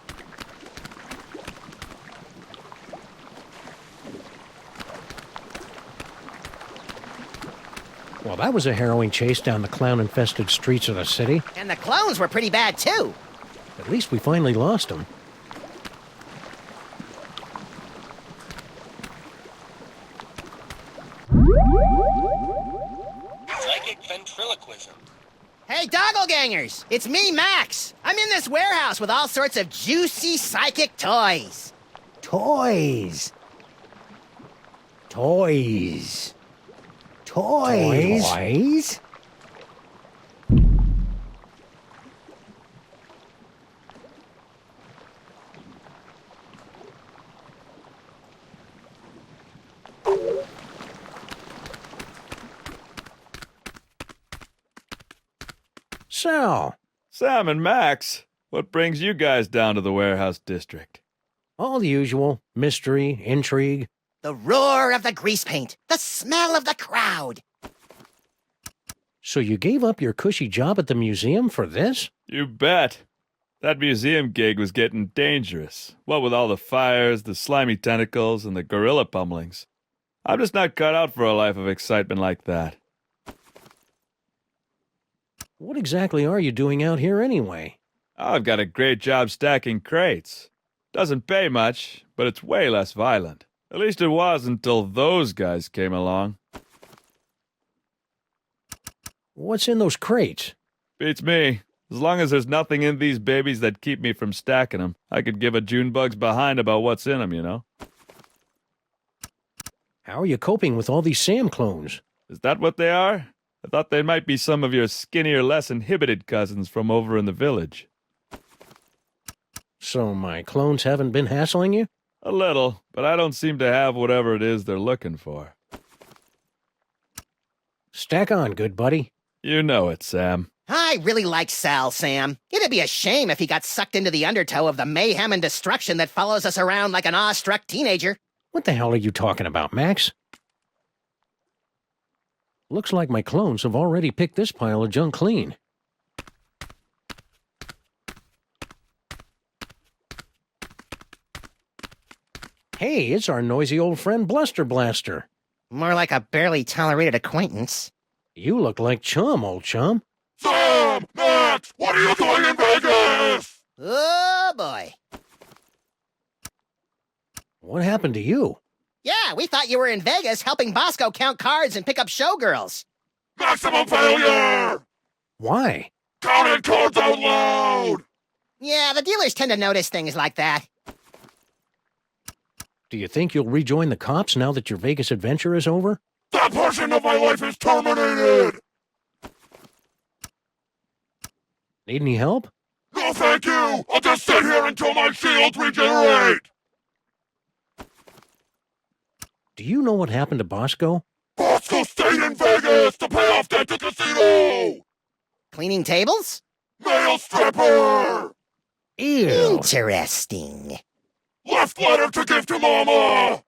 Well, that was a harrowing chase down the clown-infested streets of the city. And the clones were pretty bad, too. At least we finally lost them. Psychic ventriloquism. Hey, doppelgangers! It's me, Max! I'm in this warehouse with all sorts of juicy psychic toys. Toys. Toys. Toys. Toys? Sal. Sam and Max, what brings you guys down to the warehouse district? All the usual. Mystery, intrigue. The roar of the grease paint. The smell of the crowd. So you gave up your cushy job at the museum for this? You bet. That museum gig was getting dangerous. What with all the fires, the slimy tentacles, and the gorilla pummelings. I'm just not cut out for a life of excitement like that. What exactly are you doing out here anyway? I've got a great job stacking crates. Doesn't pay much, but it's way less violent. At least it was until those guys came along. What's in those crates? Beats me. As long as there's nothing in these babies that keep me from stacking them, I could give a Junebug's behind about what's in them, you know? How are you coping with all these Sam clones? Is that what they are? I thought they might be some of your skinnier, less inhibited cousins from over in the village. So my clones haven't been hassling you? A little, but I don't seem to have whatever it is they're looking for. Stack on, good buddy. You know it, Sam. I really like Sal, Sam. It'd be a shame if he got sucked into the undertow of the mayhem and destruction that follows us around like an awestruck teenager. What the hell are you talking about, Max? Looks like my clones have already picked this pile of junk clean. Hey, it's our noisy old friend Bluster Blaster. More like a barely tolerated acquaintance. You look like Chum, old chum. Sam! Max! What are you doing in Vegas? Oh, boy. What happened to you? Yeah, we thought you were in Vegas helping Bosco count cards and pick up showgirls. Maximum failure! Why? Counting cards out loud! Yeah, the dealers tend to notice things like that. Do you think you'll rejoin the cops now that your Vegas adventure is over? That portion of my life is terminated! Need any help? No, thank you! I'll just sit here until my shields regenerate! Do you know what happened to Bosco? Bosco stayed in Vegas to pay off debt to casino! Cleaning tables? Male stripper! Ew. Interesting. Left letter to give to Mama!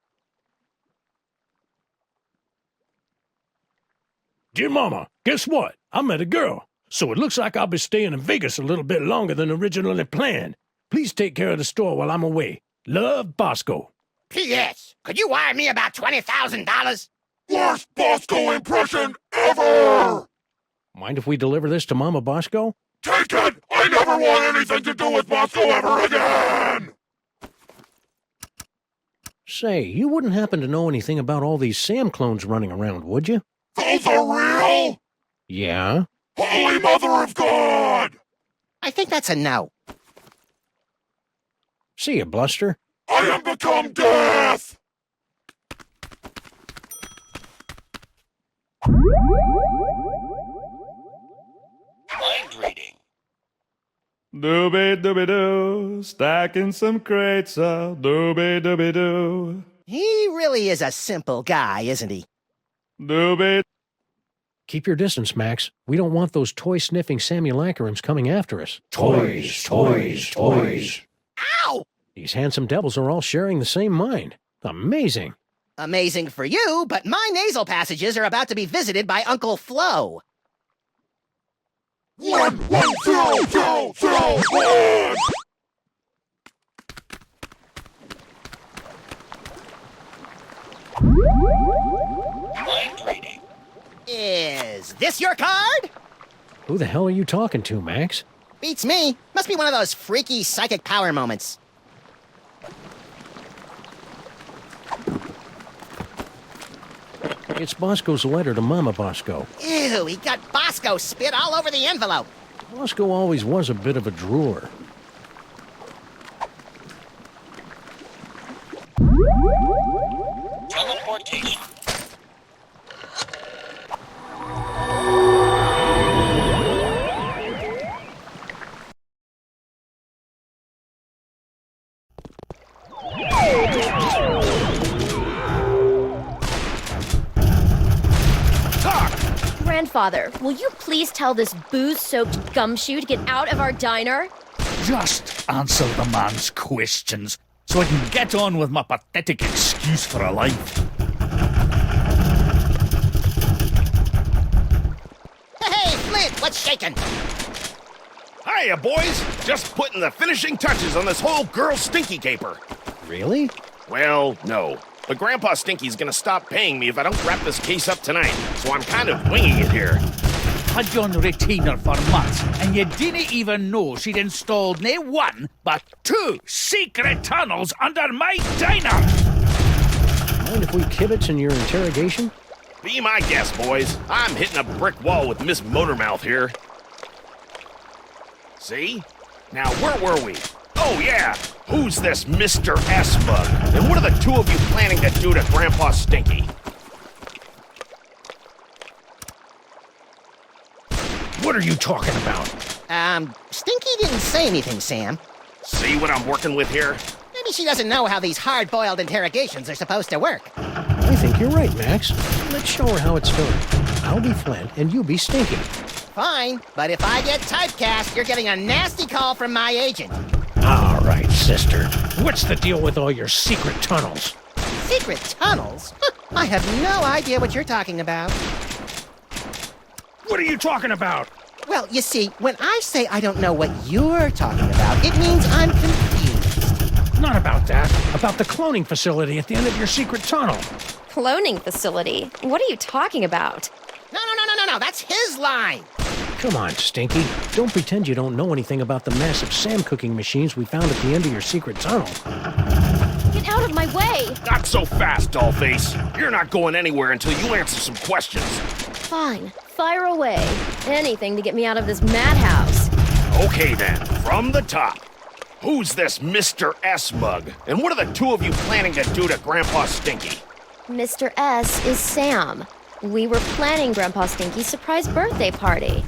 Dear Mama, guess what? I met a girl, so it looks like I'll be staying in Vegas a little bit longer than originally planned. Please take care of the store while I'm away. Love, Bosco. P.S. Could you wire me about $20,000? Worst Bosco impression ever! Mind if we deliver this to Mama Bosco? Take it! I never want anything to do with Bosco ever again! Say, you wouldn't happen to know anything about all these Sam clones running around, would you? Those are real? Yeah? Holy Mother of God! I think that's a no. See ya, Bluster. I am become death! Mind reading. Doobie doobie doo, stacking some crates up. Doobie doobie doo. He really is a simple guy, isn't he? Doobie. Keep your distance, Max. We don't want those toy-sniffing simulacrums coming after us. Toys, toys, toys. Ow! These handsome devils are all sharing the same mind. Amazing. Amazing for you, but my nasal passages are about to be visited by Uncle Flo. 1, 1, 0, 0, 0, 1! Mind reading. Is this your card? Who the hell are you talking to, Max? Beats me. Must be one of those freaky psychic power moments. It's Bosco's letter to Mama Bosco. Ew, he got Bosco spit all over the envelope. Bosco always was a bit of a drooler. Teleportation. Grandfather, will you please tell this booze-soaked gumshoe to get out of our diner? Just answer the man's questions so I can get on with my pathetic excuse for a life. Hey, Flint, what's shaking? Hiya, boys! Just putting the finishing touches on this whole girl stinky caper. Really? Well, no. But Grandpa Stinky's gonna stop paying me if I don't wrap this case up tonight, so I'm kind of winging it here. Had you on retainer for months, and you didn't even know she'd installed nae one, but 2 secret tunnels under my diner! Mind if we kibitz in your interrogation? Be my guest, boys. I'm hitting a brick wall with Miss Motormouth here. See? Now, where were we? Oh, yeah! Who's this Mr. S-Bug? And what are the 2 of you planning to do to Grandpa Stinky? What are you talking about? Stinky didn't say anything, Sam. See what I'm working with here? Maybe she doesn't know how these hard-boiled interrogations are supposed to work. I think you're right, Max. Let's show her how it's done. I'll be Flint, and you be Stinky. Fine, but if I get typecast, you're getting a nasty call from my agent. All right, sister. What's the deal with all your secret tunnels? Secret tunnels? I have no idea what you're talking about. What are you talking about? Well, you see, when I say I don't know what you're talking about, it means I'm confused. Not about that. About the cloning facility at the end of your secret tunnel. Cloning facility? What are you talking about? No, that's his line. Come on, Stinky. Don't pretend you don't know anything about the massive Sam cooking machines we found at the end of your secret tunnel. Get out of my way! Not so fast, Dollface. You're not going anywhere until you answer some questions. Fine, fire away. Anything to get me out of this madhouse. Okay then, from the top. Who's this Mr. S mug? And what are the two of you planning to do to Grandpa Stinky? Mr. S is Sam. We were planning Grandpa Stinky's surprise birthday party.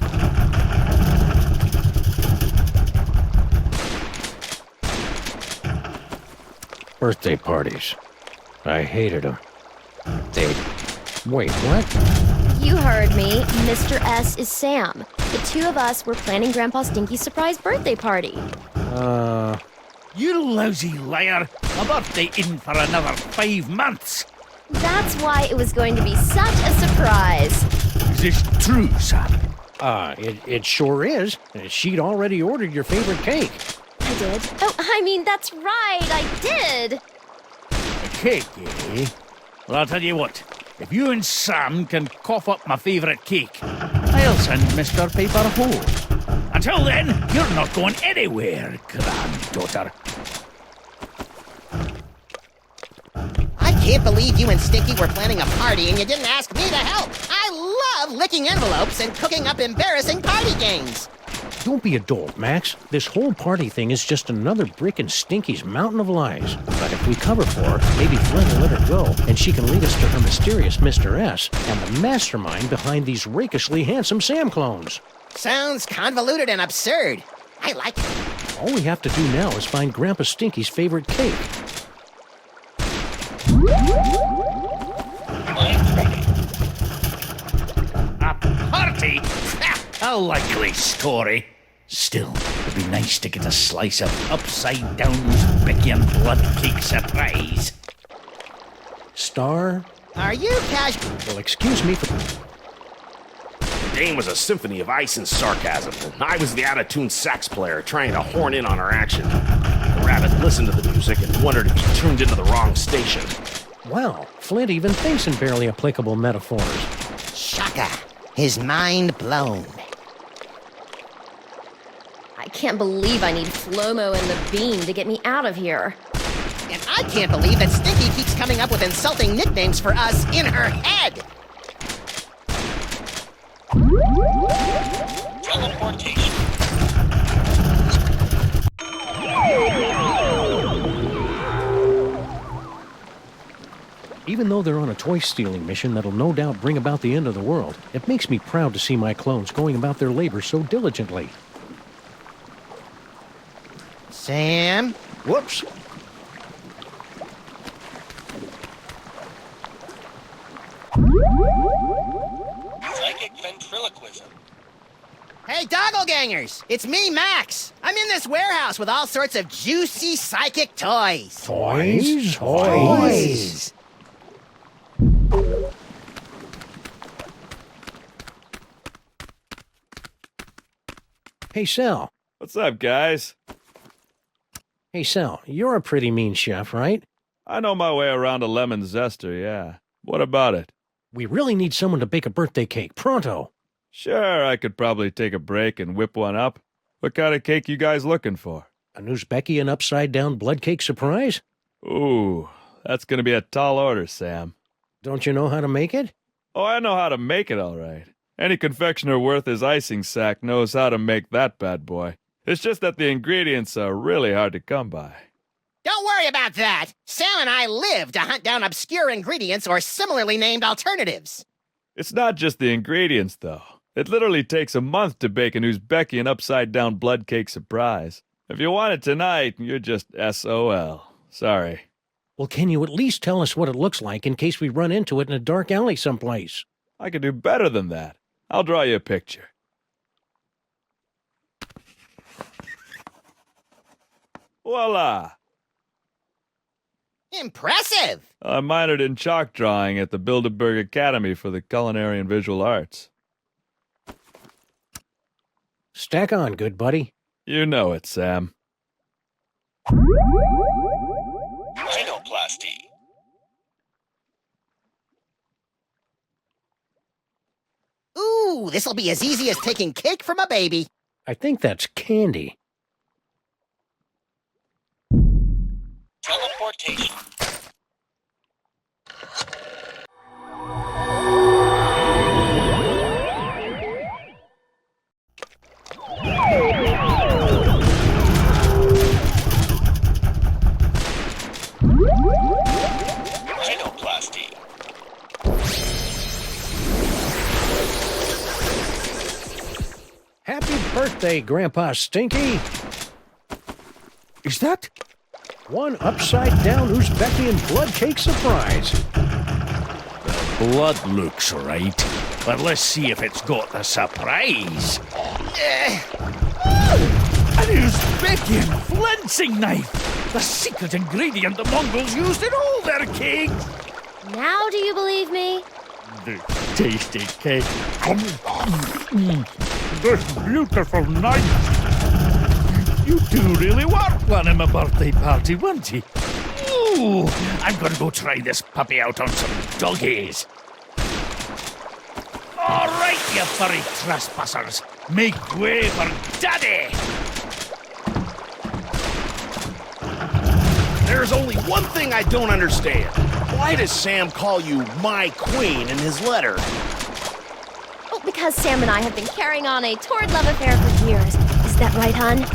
Birthday parties. I hated them. Wait, what? You heard me. Mr. S is Sam. The two of us were planning Grandpa Stinky's surprise birthday party. You lousy liar. My birthday isn't for another 5 months. That's why it was going to be such a surprise. Is this true, Sam? It sure is. She'd already ordered your favorite cake. I did. Oh, I mean, that's right. I did. A cake, eh? Well, I'll tell you what. If you and Sam can cough up my favourite cake, I'll send Mr. Paper home. Until then, you're not going anywhere, granddaughter. I can't believe you and Stinky were planning a party and you didn't ask me to help. I love licking envelopes and cooking up embarrassing party games. Don't be a dolt, Max. This whole party thing is just another brick in Stinky's mountain of lies. But if we cover for her, maybe Flint will let her go, and she can lead us to her mysterious Mr. S and the mastermind behind these rakishly handsome Sam clones. Sounds convoluted and absurd. I like it. All we have to do now is find Grandpa Stinky's favorite cake. A party? A likely story. Still, it'd be nice to get a slice of upside-down Uzbekian blood cake surprise. Star? Are you casual? Well, excuse me for... The game was a symphony of ice and sarcasm, and I was the out-of-tune sax player trying to horn in on our action. The rabbit listened to the music and wondered if he tuned into the wrong station. Wow, Flint even thinks in barely applicable metaphors. Shaka. His mind blown. I can't believe I need Flomo and the Bean to get me out of here. And I can't believe that Stinky keeps coming up with insulting nicknames for us in her head. Teleportation. Even though they're on a toy-stealing mission that'll no doubt bring about the end of the world, it makes me proud to see my clones going about their labor so diligently. Sam? Whoops. Psychic ventriloquism. Hey, Dogglegangers! It's me, Max! I'm in this warehouse with all sorts of juicy psychic toys. Toys? Toys! Hey, Sal. What's up, guys? Hey, Sal, you're a pretty mean chef, right? I know my way around a lemon zester, yeah. What about it? We really need someone to bake a birthday cake, pronto. Sure, I could probably take a break and whip one up. What kind of cake you guys looking for? An Uzbekian upside-down blood cake surprise? Ooh, that's gonna be a tall order, Sam. Don't you know how to make it? Oh, I know how to make it, all right. Any confectioner worth his icing sack knows how to make that bad boy. It's just that the ingredients are really hard to come by. Don't worry about that! Sam and I live to hunt down obscure ingredients or similarly named alternatives. It's not just the ingredients, though. It literally takes a month to bake an Uzbekian upside-down blood cake surprise. If you want it tonight, you're just SOL. Sorry. Well, can you at least tell us what it looks like in case we run into it in a dark alley someplace? I could do better than that. I'll draw you a picture. Voila! Impressive! I minored in chalk drawing at the Bilderberg Academy for the Culinary and Visual Arts. Stack on, good buddy. You know it, Sam. Nanoplasty. Ooh, this'll be as easy as taking cake from a baby. I think that's candy. Teleportation. Rhinoplasty. Happy birthday, Grandpa Stinky! Is that? One upside-down Uzbekian blood cake surprise. Blood looks right, but let's see if it's got the surprise. An Uzbekian flensing knife! The secret ingredient the Mongols used in all their cakes! Now do you believe me? The tasty cake. This beautiful knife! You two really were planning my birthday party, weren't you? Ooh, I'm gonna go try this puppy out on some doggies. All right, you furry trespassers. Make way for Daddy! There's only one thing I don't understand. Why does Sam call you my queen in his letter? Oh, because Sam and I have been carrying on a torrid love affair for years. Is that right, hon?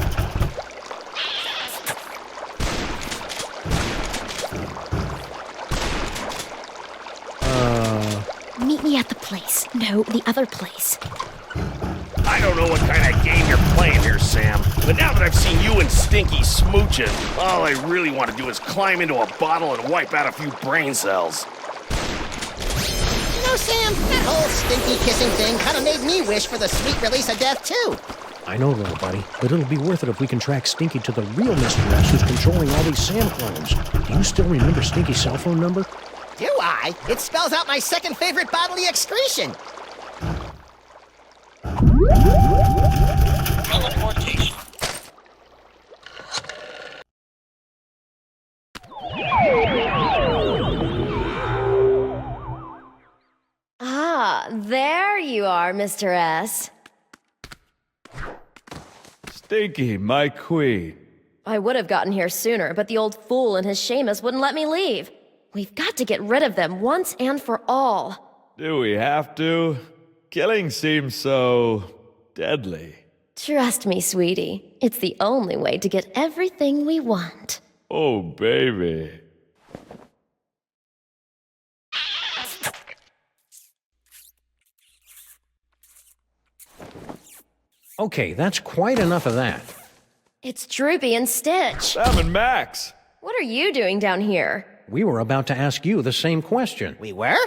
Meet me at the place. No, the other place. I don't know what kind of game you're playing here, Sam, but now that I've seen you and Stinky smooching, all I really want to do is climb into a bottle and wipe out a few brain cells. You know, Sam, that whole stinky kissing thing kind of made me wish for the sweet release of death, too. I know, little buddy, but it'll be worth it if we can track Stinky to the real Mr. S who's controlling all these Sam clones. Do you still remember Stinky's cell phone number? Do I? It spells out my second favorite bodily excretion. Teleportation. Ah, there you are, Mr. S. Stinky, my queen. I would have gotten here sooner, but the old fool and his Seamus wouldn't let me leave. We've got to get rid of them once and for all. Do we have to? Killing seems so deadly. Trust me, sweetie. It's the only way to get everything we want. Oh, baby. Okay, that's quite enough of that. It's Droopy and Stitch. Sam and Max. What are you doing down here? We were about to ask you the same question. We were?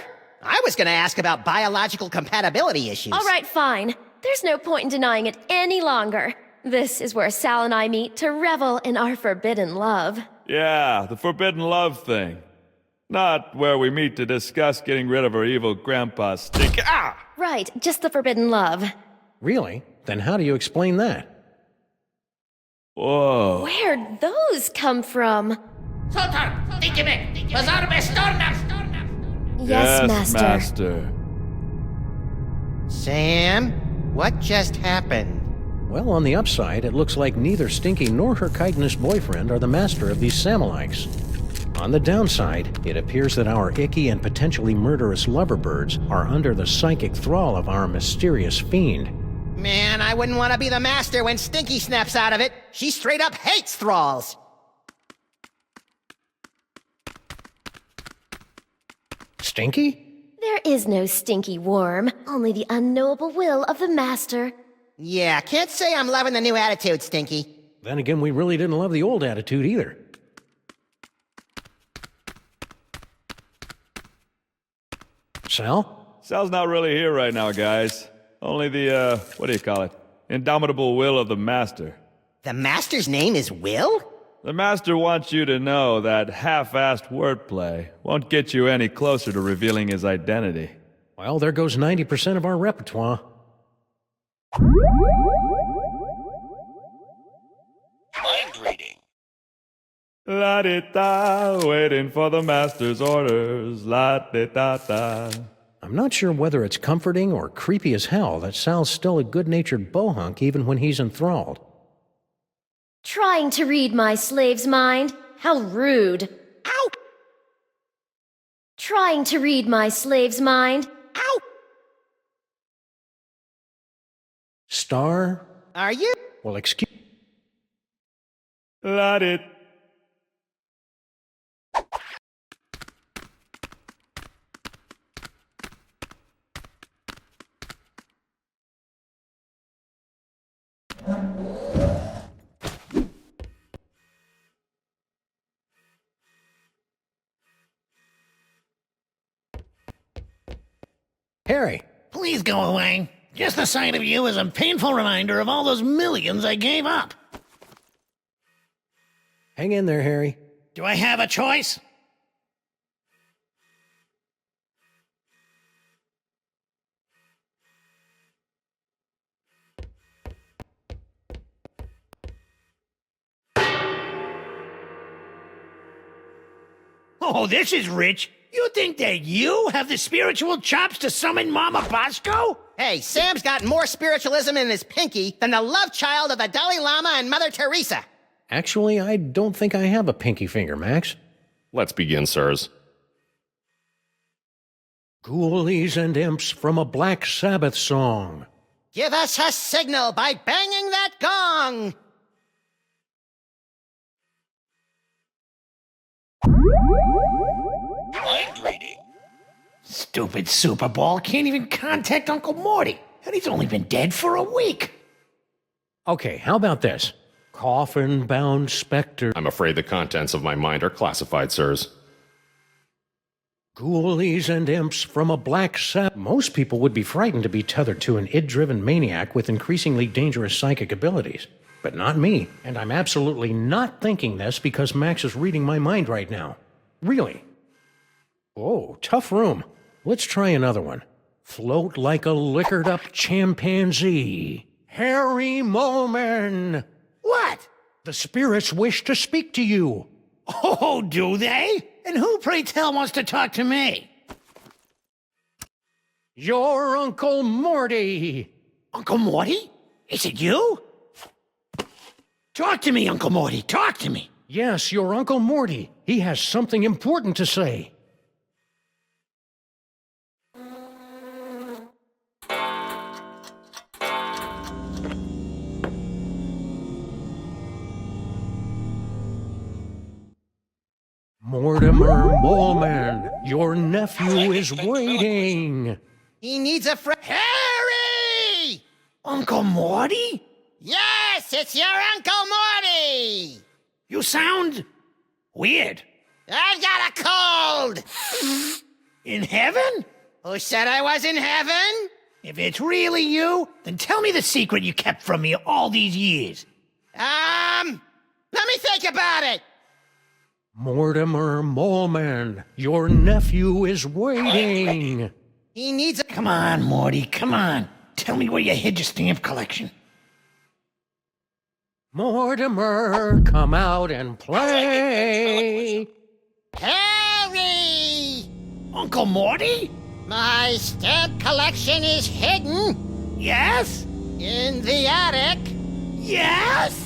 I was going to ask about biological compatibility issues. All right, fine. There's no point in denying it any longer. This is where Sal and I meet to revel in our forbidden love. Yeah, the forbidden love thing. Not where we meet to discuss getting rid of our evil grandpa Stinky. Ah! Right, just the forbidden love. Really? Then how do you explain that? Whoa. Where'd those come from? Yes, Master. Sam, what just happened? Well, on the upside, it looks like neither Stinky nor her chitinous boyfriend are the master of these Samalikes. On the downside, it appears that our icky and potentially murderous loverbirds are under the psychic thrall of our mysterious fiend. Man, I wouldn't want to be the master when Stinky snaps out of it. She straight up hates thralls. Stinky? There is no stinky worm, only the unknowable will of the master. Yeah, can't say I'm loving the new attitude, Stinky. Then again, we really didn't love the old attitude either. Sal? Sal's not really here right now, guys. Only the, what do you call it? Indomitable will of the Master. The master's name is Will? The Master wants you to know that half-assed wordplay won't get you any closer to revealing his identity. Well, there goes 90% of our repertoire. Mind reading. La-di-da, waiting for the master's orders. La-di-da-da. I'm not sure whether it's comforting or creepy as hell that Sal's still a good-natured bohunk even when he's enthralled. Trying to read my slave's mind? How rude. Ow! Trying to read my slave's mind? Ow! Star? Are you? Well, excuse... La-di. Harry! Please go away. Just the sight of you is a painful reminder of all those millions I gave up. Hang in there, Harry. Do I have a choice? Oh, this is rich. You think that you have the spiritual chops to summon Mama Bosco? Hey, Sam's got more spiritualism in his pinky than the love child of the Dalai Lama and Mother Teresa. Actually, I don't think I have a pinky finger, Max. Let's begin, sirs. Ghoulies and imps from a Black Sabbath song. Give us a signal by banging that gong. Mind reading. Stupid Super Bowl can't even contact Uncle Morty, and he's only been dead for a week. Okay, how about this? Coffin-bound specter. I'm afraid the contents of my mind are classified, sirs. Ghoulies and imps from a Black Sabbath. Most people would be frightened to be tethered to an id-driven maniac with increasingly dangerous psychic abilities. But not me, and I'm absolutely not thinking this because Max is reading my mind right now. Really. Oh, tough room. Let's try another one. Float like a liquored-up chimpanzee. Harry Moleman! What? The spirits wish to speak to you. Oh, do they? And who, pray tell, wants to talk to me? Your Uncle Morty! Uncle Morty? Is it you? Talk to me, Uncle Morty. Talk to me. Yes, your Uncle Morty. He has something important to say. Mortimer Moleman, your nephew is waiting. He needs a friend. Harry! Uncle Morty? Yes, it's your Uncle Morty! You sound weird. I've got a cold! In heaven? Who said I was in heaven? If it's really you, then tell me the secret you kept from me all these years. Let me think about it. Mortimer Moleman, your nephew is waiting. He needs a... Come on, Morty, come on. Tell me where you hid your stamp collection. Mortimer, come out and play. Harry! Uncle Morty? My stamp collection is hidden Yes? in the attic Yes?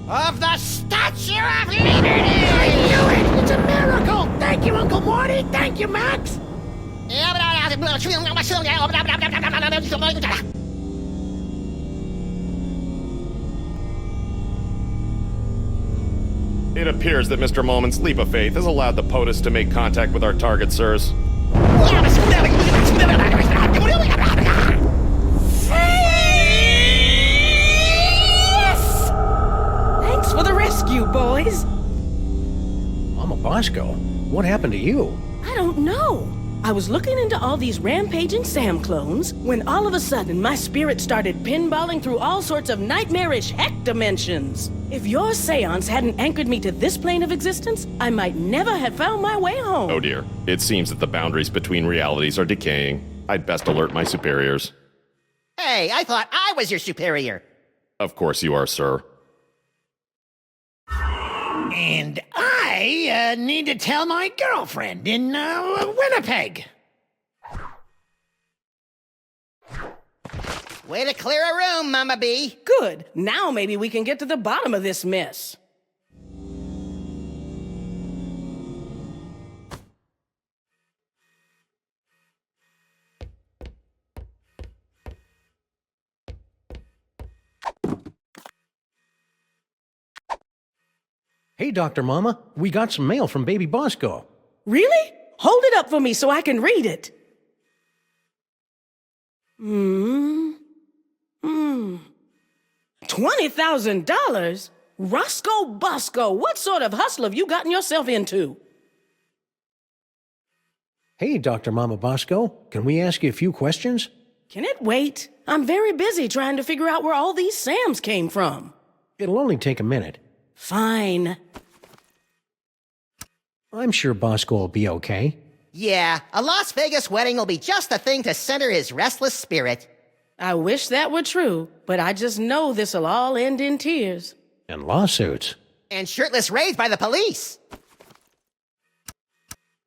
of the Statue of Liberty! I knew it! It's a miracle! Thank you, Uncle Morty! Thank you, Max! It appears that Mr. Moleman's leap of faith has allowed the POTUS to make contact with our target, sirs. Thanks for the rescue, boys. Mama Bosco, what happened to you? I don't know. I was looking into all these rampaging Sam clones when all of a sudden my spirit started pinballing through all sorts of nightmarish heck dimensions. If your seance hadn't anchored me to this plane of existence, I might never have found my way home. Oh dear. It seems that the boundaries between realities are decaying. I'd best alert my superiors. Hey, I thought I was your superior. Of course you are, sir. And I need to tell my girlfriend in Winnipeg. Way to clear a room, Mama B. Good. Now maybe we can get to the bottom of this mess. Hey, Dr. Mama, we got some mail from Baby Bosco. Really? Hold it up for me so I can read it. $20,000? Roscoe Bosco, what sort of hustle have you gotten yourself into? Hey, Dr. Mama Bosco, can we ask you a few questions? Can it wait? I'm very busy trying to figure out where all these Sams came from. It'll only take a minute. Fine. I'm sure Bosco will be okay. Yeah, a Las Vegas wedding will be just the thing to center his restless spirit. I wish that were true, but I just know this'll all end in tears. And lawsuits. And shirtless raids by the police.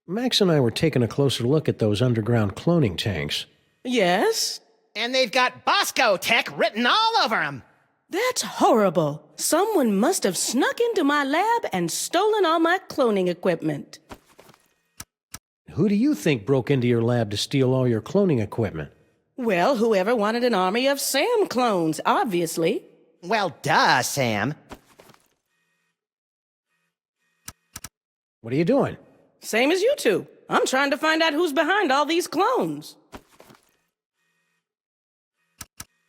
Max and I were taking a closer look at those underground cloning tanks. Yes? And they've got Bosco Tech written all over them. That's horrible. Someone must have snuck into my lab and stolen all my cloning equipment. Who do you think broke into your lab to steal all your cloning equipment? Well, whoever wanted an army of Sam clones, obviously. Well, duh, Sam. What are you doing? Same as you two. I'm trying to find out who's behind all these clones.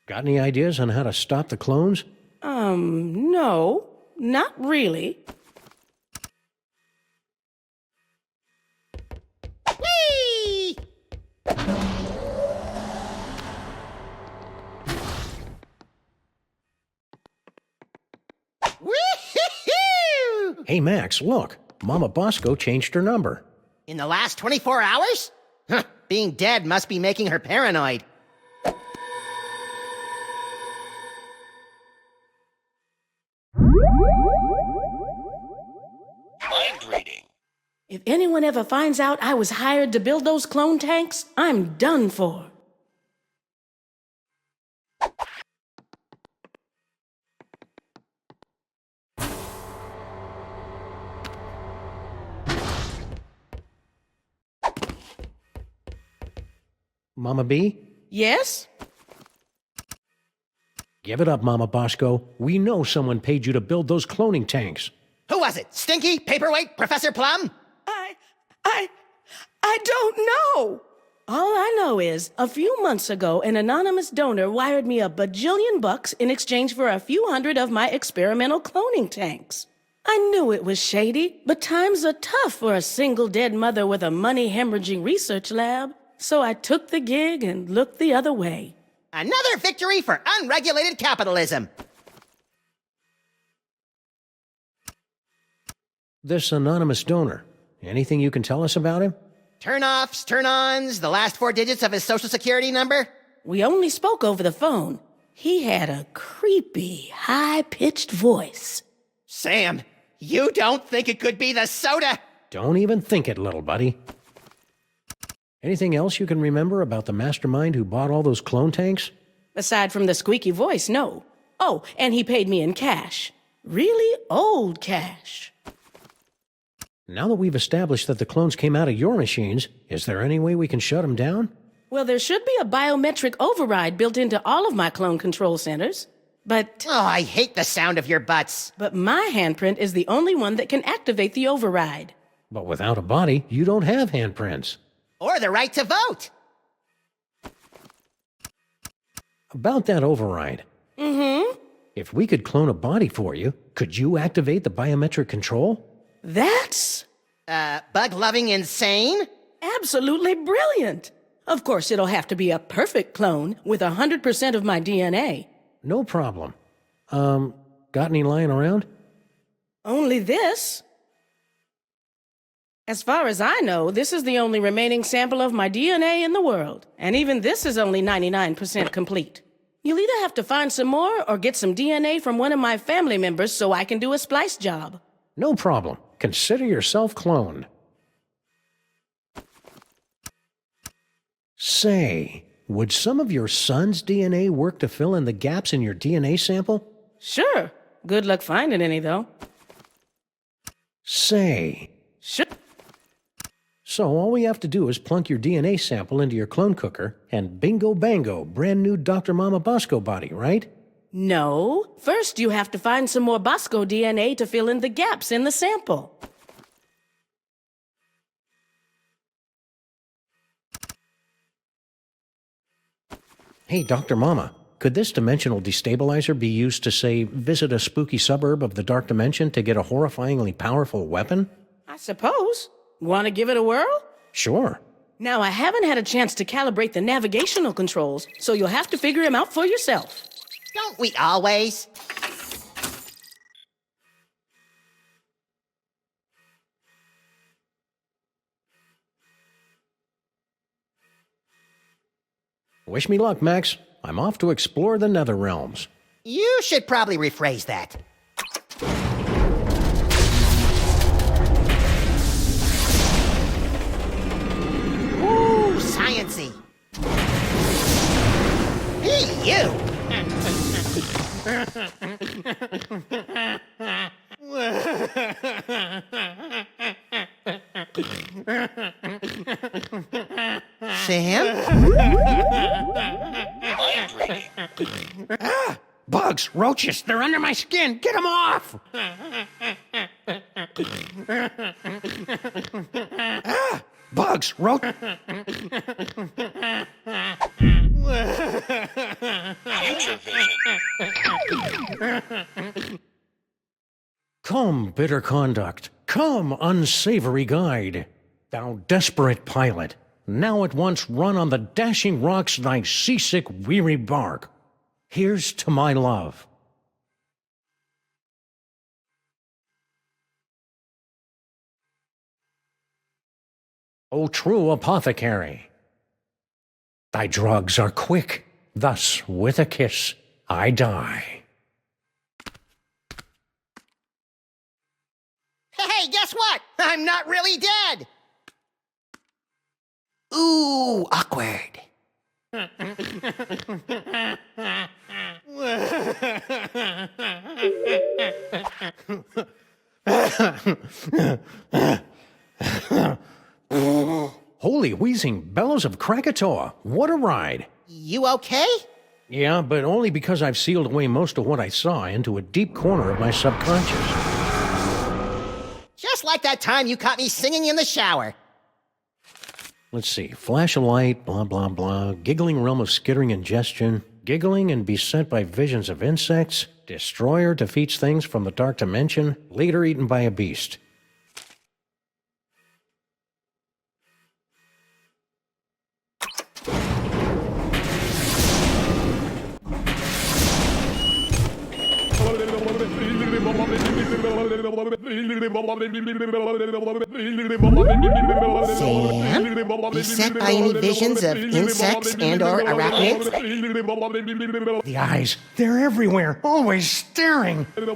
Got any ideas on how to stop the clones? No, not really. Whee! Woo-hoo-hoo! Hey, Max, look. Mama Bosco changed her number. In the last 24 hours? Huh, being dead must be making her paranoid. Mind reading. If anyone ever finds out I was hired to build those clone tanks, I'm done for. Mama B? Yes? Give it up, Mama Bosco. We know someone paid you to build those cloning tanks. Who was it? Stinky? Paperweight? Professor Plum? I don't know. All I know is, a few months ago, an anonymous donor wired me $1 bajillion in exchange for a few hundred of my experimental cloning tanks. I knew it was shady, but times are tough for a single dead mother with a money-hemorrhaging research lab. So I took the gig and looked the other way. Another victory for unregulated capitalism. This anonymous donor, anything you can tell us about him? Turn-offs, turn-ons, the last 4 digits of his social security number? We only spoke over the phone. He had a creepy, high-pitched voice. Sam, you don't think it could be the soda? Don't even think it, little buddy. Anything else you can remember about the mastermind who bought all those clone tanks? Aside from the squeaky voice, no. Oh, and he paid me in cash. Really old cash. Now that we've established that the clones came out of your machines, is there any way we can shut them down? Well, there should be a biometric override built into all of my clone control centers. But... Oh, I hate the sound of your butts. But my handprint is the only one that can activate the override. But without a body, you don't have handprints. Or the right to vote. About that override. If we could clone a body for you, could you activate the biometric control? That's... bug-loving insane? Absolutely brilliant. Of course, it'll have to be a perfect clone with 100% of my DNA. No problem. Got any lying around? Only this. As far as I know, this is the only remaining sample of my DNA in the world. And even this is only 99% complete. You'll either have to find some more or get some DNA from one of my family members so I can do a splice job. No problem. Consider yourself cloned. Say, would some of your son's DNA work to fill in the gaps in your DNA sample? Sure. Good luck finding any, though. Say. Sure. So all we have to do is plunk your DNA sample into your clone cooker, and bingo bango, brand new Dr. Mama Bosco body, right? No. First, you have to find some more Bosco DNA to fill in the gaps in the sample. Hey, Dr. Mama, could this dimensional destabilizer be used to, say, visit a spooky suburb of the Dark Dimension to get a horrifyingly powerful weapon? I suppose. Want to give it a whirl? Sure. Now, I haven't had a chance to calibrate the navigational controls, so you'll have to figure them out for yourself. Don't we always? Wish me luck, Max. I'm off to explore the Nether Realms. You should probably rephrase that. Ooh, science-y. Hey, you! Sam? Bugs, roaches, they're under my skin. Get them off! Bugs, roaches. Future vision. Come, bitter conduct. Come, unsavory guide. Thou desperate pilot, now at once run on the dashing rocks thy seasick, weary bark. Here's to my love. O true apothecary, thy drugs are quick, thus with a kiss I die. Hey, guess what? I'm not really dead! Ooh, awkward. Holy wheezing bellows of Krakatoa, what a ride! You okay? Yeah, but only because I've sealed away most of what I saw into a deep corner of my subconscious. Just like that time you caught me singing in the shower. Let's see, flash of light, blah blah blah, giggling realm of skittering ingestion, giggling and beset by visions of insects, destroyer defeats things from the dark dimension, later eaten by a beast. Sam? Beset by any visions of insects and/or arachnids? The eyes, they're everywhere, always staring. If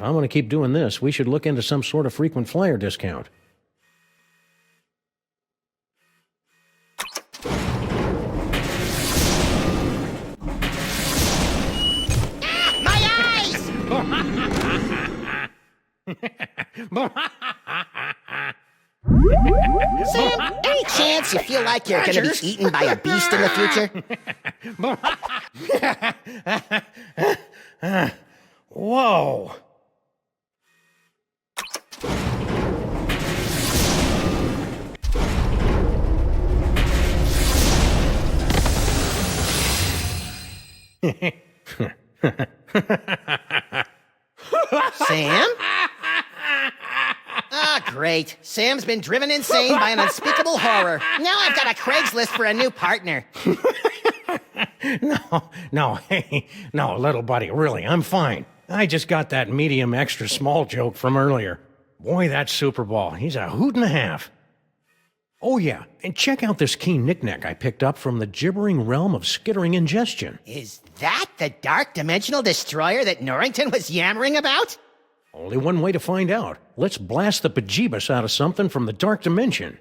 I'm going to keep doing this, we should look into some sort of frequent flyer discount. Sam, any chance you feel like you're gonna be eaten by a beast in the future? Whoa! Sam? Ah, great. Sam's been driven insane by an unspeakable horror. Now I've got a Craigslist for a new partner. No, little buddy, really, I'm fine. I just got that medium extra small joke from earlier. Boy, that Super Ball, he's a hoot and a half. Oh, yeah, and check out this key knickknack I picked up from the gibbering realm of skittering ingestion. Is that the dark dimensional destroyer that Norrington was yammering about? Only one way to find out. Let's blast the bejeebus out of something from the dark dimension.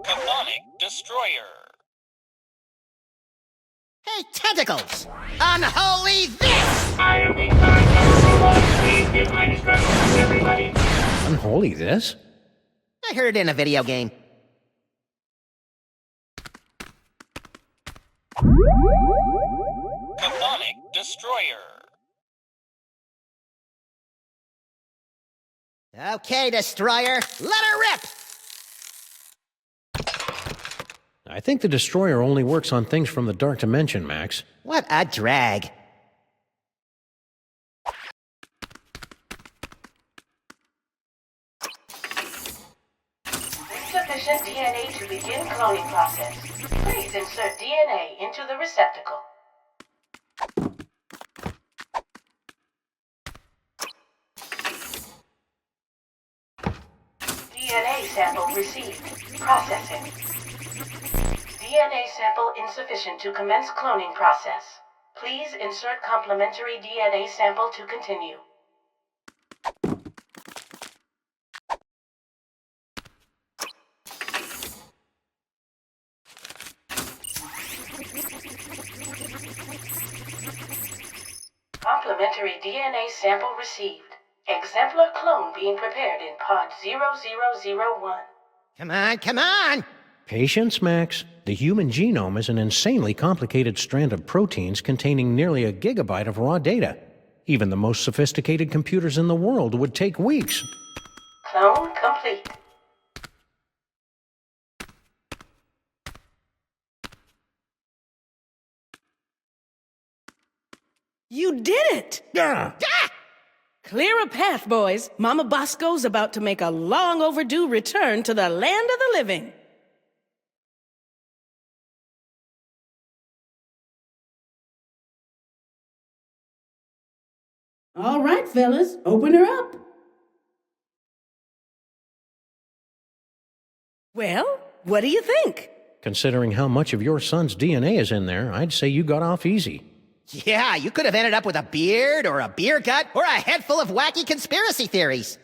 Demonic Destroyer. Hey, tentacles! Unholy this! I am the third. Please give my instructions, everybody. Unholy this? I heard it in a video game. Demonic Destroyer. Okay, destroyer, let her rip! I think the destroyer only works on things from the dark dimension, Max. What a drag. Insufficient DNA to begin cloning process. Please insert DNA into the receptacle. DNA sample received. Processing. DNA sample insufficient to commence cloning process. Please insert complementary DNA sample to continue. Complementary DNA sample received. Exemplar clone being prepared in pod 0001. Come on, come on! Patience, Max. The human genome is an insanely complicated strand of proteins containing nearly a gigabyte of raw data. Even the most sophisticated computers in the world would take weeks. Clone complete. You did it! Yeah. Clear a path, boys. Mama Bosco's about to make a long overdue return to the land of the living. All right, fellas, open her up. Well, what do you think? Considering how much of your son's DNA is in there, I'd say you got off easy. Yeah, you could have ended up with a beard, or a beer gut, or a head full of wacky conspiracy theories.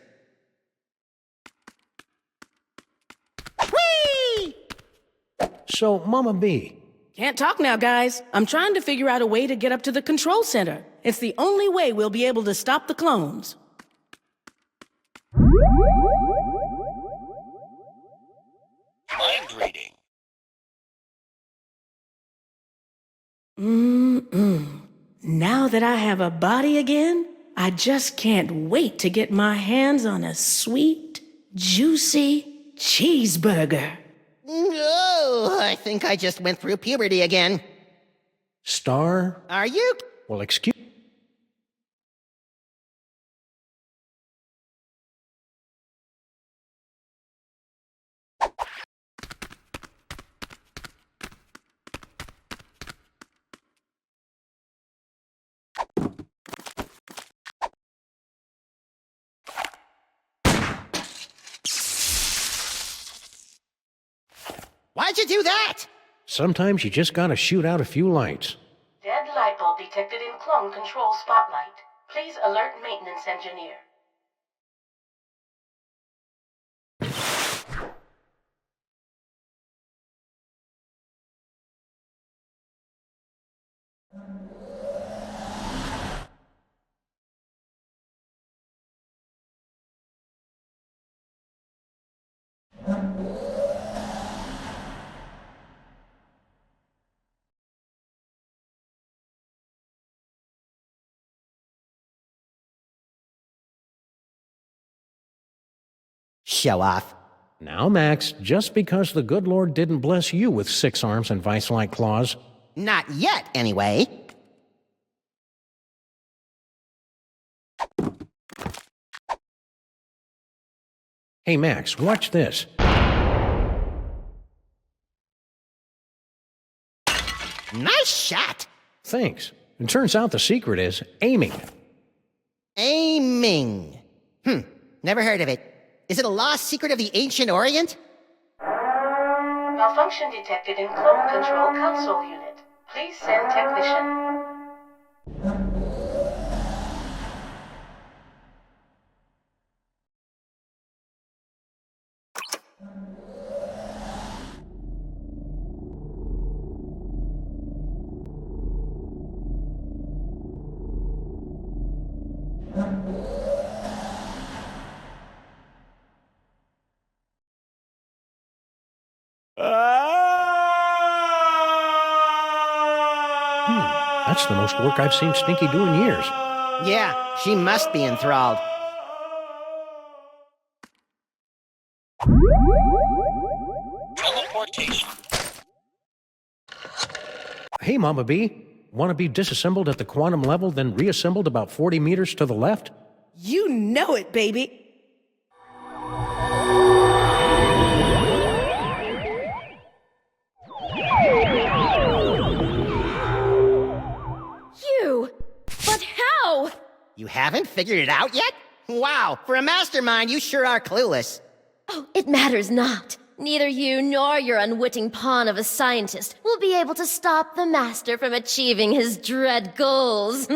Whee! So, Mama B, Can't talk now, guys. I'm trying to figure out a way to get up to the control center. It's the only way we'll be able to stop the clones. Mind reading. Now that I have a body again, I just can't wait to get my hands on a sweet, juicy cheeseburger. Oh, I think I just went through puberty again. Star? Are you? Well, excuse... Why'd you do that? Sometimes you just gotta shoot out a few lights. Dead light bulb detected in clone control spotlight. Please alert maintenance engineer. Show off. Now, Max, just because the good Lord didn't bless you with 6 arms and vice-like claws... Not yet, anyway. Hey, Max, watch this. Nice shot. Thanks. It turns out the secret is aiming. Aiming. Never heard of it. Is it a lost secret of the ancient Orient? Malfunction detected in clone control console unit. Please send technician. That's the most work I've seen Stinky do in years. Yeah, she must be enthralled. Teleportation. Hey, Mama B. Want to be disassembled at the quantum level, then reassembled about 40 meters to the left? You know it, baby. You! But how? You haven't figured it out yet? Wow, for a mastermind, you sure are clueless. Oh, it matters not. Neither you nor your unwitting pawn of a scientist will be able to stop the master from achieving his dread goals.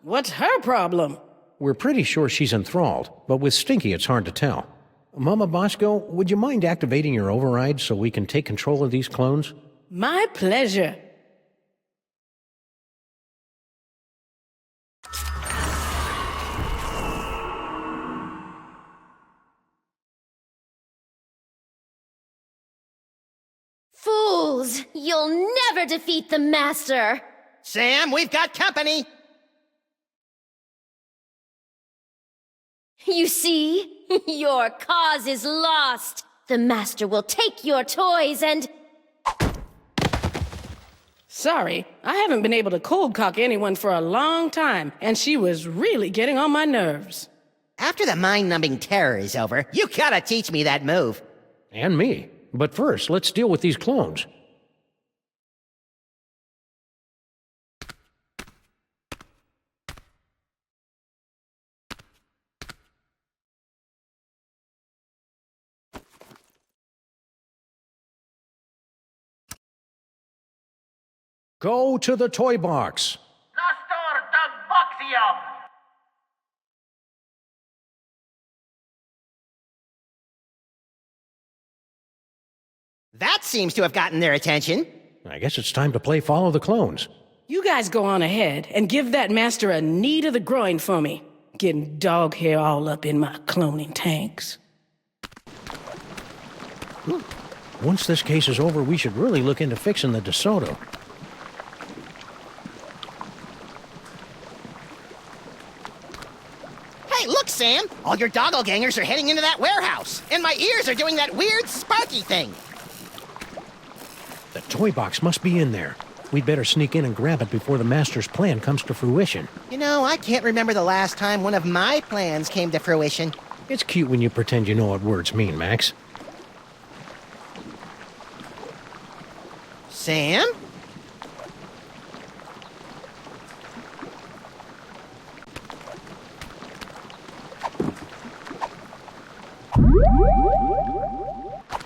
What's her problem? We're pretty sure she's enthralled, but with Stinky it's hard to tell. Mama Bosco, would you mind activating your override so we can take control of these clones? My pleasure. Fools! You'll never defeat the master! Sam, we've got company! You see? Your cause is lost! The master will take your toys and... Sorry, I haven't been able to cold cock anyone for a long time, and she was really getting on my nerves. After the mind-numbing terror is over, you gotta teach me that move. And me. But first, let's deal with these clones. Go to the toy box. That seems to have gotten their attention. I guess it's time to play Follow the Clones. You guys go on ahead and give that master a knee to the groin for me. Getting dog hair all up in my cloning tanks. Once this case is over, we should really look into fixing the DeSoto. Hey, look, Sam! All your doppelgangers are heading into that warehouse, and my ears are doing that weird sparky thing. The toy box must be in there. We'd better sneak in and grab it before the master's plan comes to fruition. You know, I can't remember the last time one of my plans came to fruition. It's cute when you pretend you know what words mean, Max. Sam?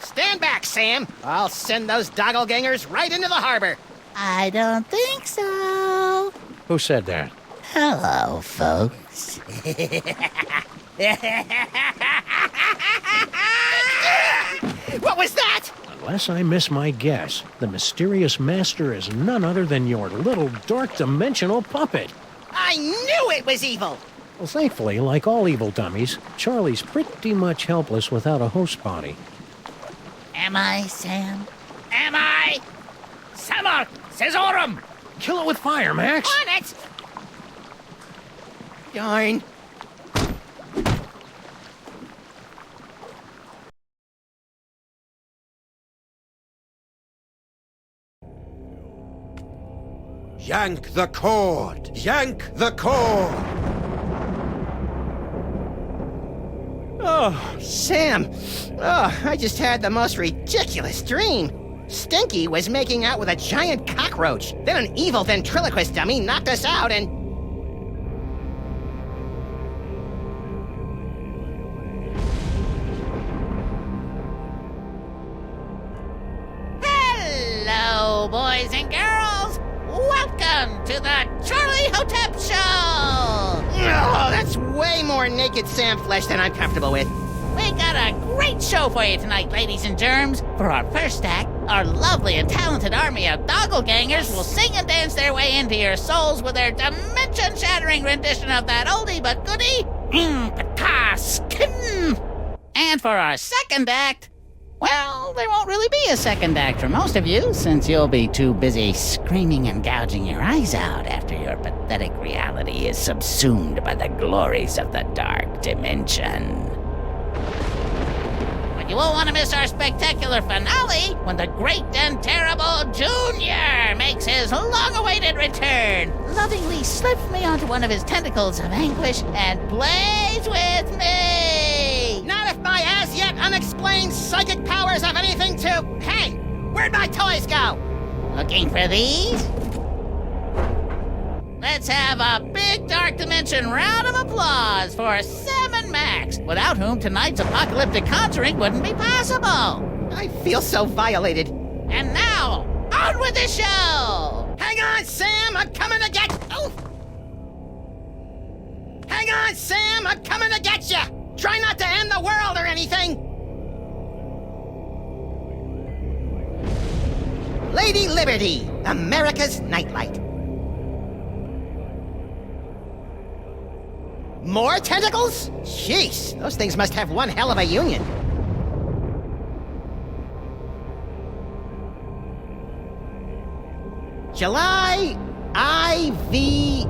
Stand back, Sam! I'll send those doppelgangers right into the harbor. I don't think so. Who said that? Hello, folks. What was that? Unless I miss my guess, the mysterious master is none other than your little dark dimensional puppet. I knew it was evil! Well, thankfully, like all evil dummies, Charlie's pretty much helpless without a host body. Am I, Sam? Am I? Samar! Caesarum! Kill it with fire, Max! On it! Darn. Yank the cord! Yank the cord! Oh, Sam. Oh, I just had the most ridiculous dream. Stinky was making out with a giant cockroach. Then an evil ventriloquist dummy knocked us out and... Hello, boys and girls. Welcome to the Charlie Hotep Show. Oh, that's way more naked Sam flesh than I'm comfortable with. We got a great show for you tonight, ladies and germs. For our first act, our lovely and talented army of doppelgangers will sing and dance their way into your souls with their dimension-shattering rendition of that oldie but goodie, Skun. And for our second act, well, there won't really be a second act for most of you, since you'll be too busy screaming and gouging your eyes out after your pathetic reality is subsumed by the glories of the dark dimension. But you won't want to miss our spectacular finale when the great and terrible Junior makes his long-awaited return, lovingly slips me onto one of his tentacles of anguish and plays with me! Not if my as-yet unexplained psychic powers have anything to... Hey, where'd my toys go? Looking for these? Let's have a big Dark Dimension round of applause for Sam and Max, without whom tonight's apocalyptic conjuring wouldn't be possible. I feel so violated. And now, on with the show! Hang on, Sam, I'm coming to get... Oh! Hang on, Sam, I'm coming to get you! Try not to end the world or anything! Lady Liberty, America's nightlight. More tentacles? Jeez, those things must have one hell of a union. July IVMDCCX.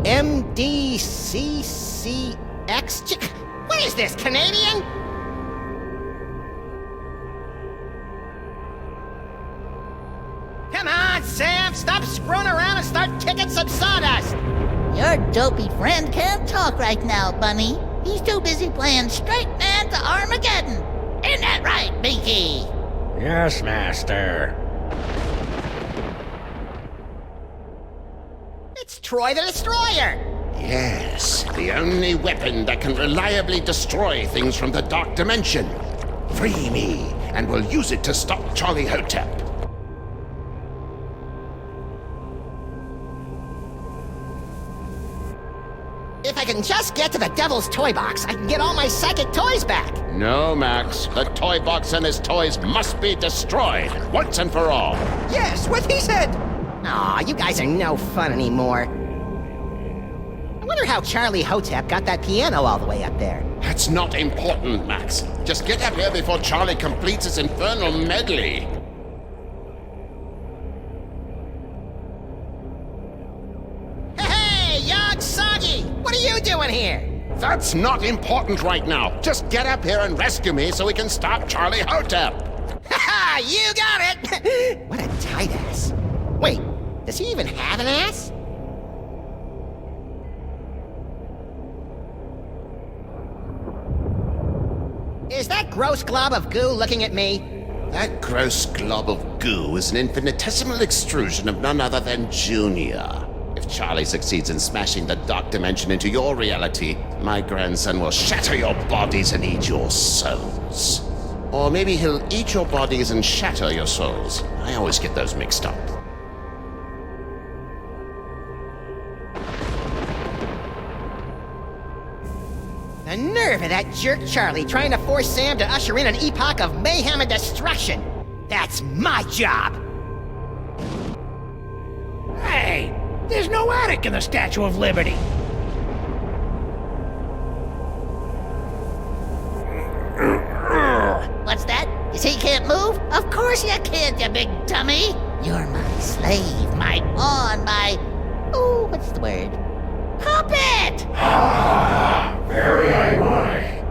What is this, Canadian? Come on, Sam, stop screwing around and start kicking some sawdust. Your dopey friend can't talk right now, Bunny. He's too busy playing straight man to Armageddon. Isn't that right, Binky? Yes, Master. It's Troy the Destroyer. Yes, the only weapon that can reliably destroy things from the dark dimension. Free me, and we'll use it to stop Charlie Hotep. If I can just get to the Devil's Toy Box, I can get all my psychic toys back. No, Max. The toy box and his toys must be destroyed, once and for all. Yes, what he said. Aw, you guys are no fun anymore. I wonder how Charlie Hotep got that piano all the way up there. That's not important, Max. Just get up here before Charlie completes his infernal medley. Hey, young Soggy! What are you doing here? That's not important right now. Just get up here and rescue me so we can stop Charlie Hotep. Ha! You got it! What a tight ass. Wait, does he even have an ass? Is that gross glob of goo looking at me? That gross glob of goo is an infinitesimal extrusion of none other than Junior. If Charlie succeeds in smashing the dark dimension into your reality, my grandson will shatter your bodies and eat your souls. Or maybe he'll eat your bodies and shatter your souls. I always get those mixed up. The nerve of that jerk Charlie trying to force Sam to usher in an epoch of mayhem and destruction. That's my job. Hey, there's no attic in the Statue of Liberty. What's that? You say you can't move? Of course you can't, you big dummy. You're my slave, my pawn, my... Oh, what's the word? Puppet! Very ironic.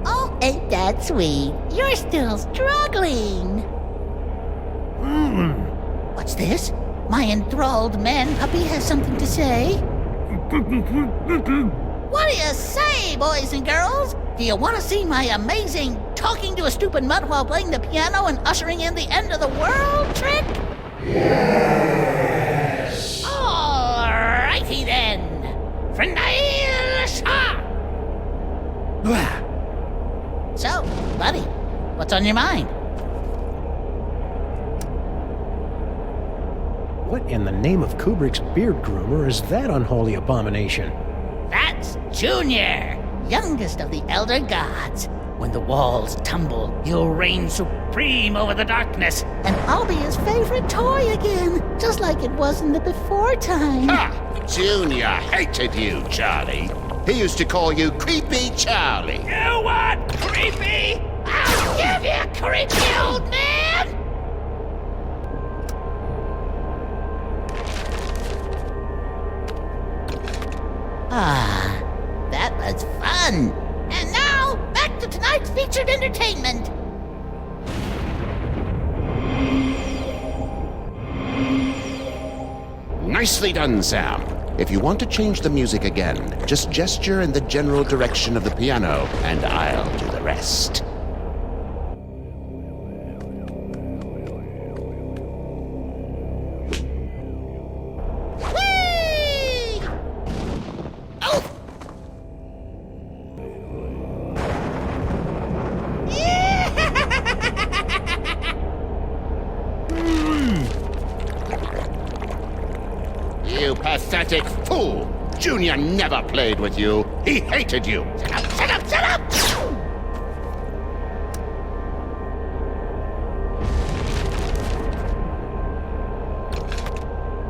Oh, ain't that sweet? You're still struggling. Hmm. What's this? My enthralled man puppy has something to say. What do you say, boys and girls? Do you want to see my amazing talking to a stupid mutt while playing the piano and ushering in the end of the world trick? Yes! Alrighty then. Frenail Shah! So, buddy, what's on your mind? What in the name of Kubrick's beard groomer is that unholy abomination? That's Junior, youngest of the Elder Gods. When the walls tumble, he'll reign supreme over the darkness, and I'll be his favorite toy again, just like it was in the before time. Ha! Junior hated you, Charlie. He used to call you Creepy Charlie. You what? Creepy? I'll give you, creepy old man! Ah, that was fun. And now, back to tonight's featured entertainment. Nicely done, Sam. If you want to change the music again, just gesture in the general direction of the piano, and I'll do the rest. Whee! Oh! You pathetic fool! Junior never played with you. He hated you. Shut up, shut up, shut up!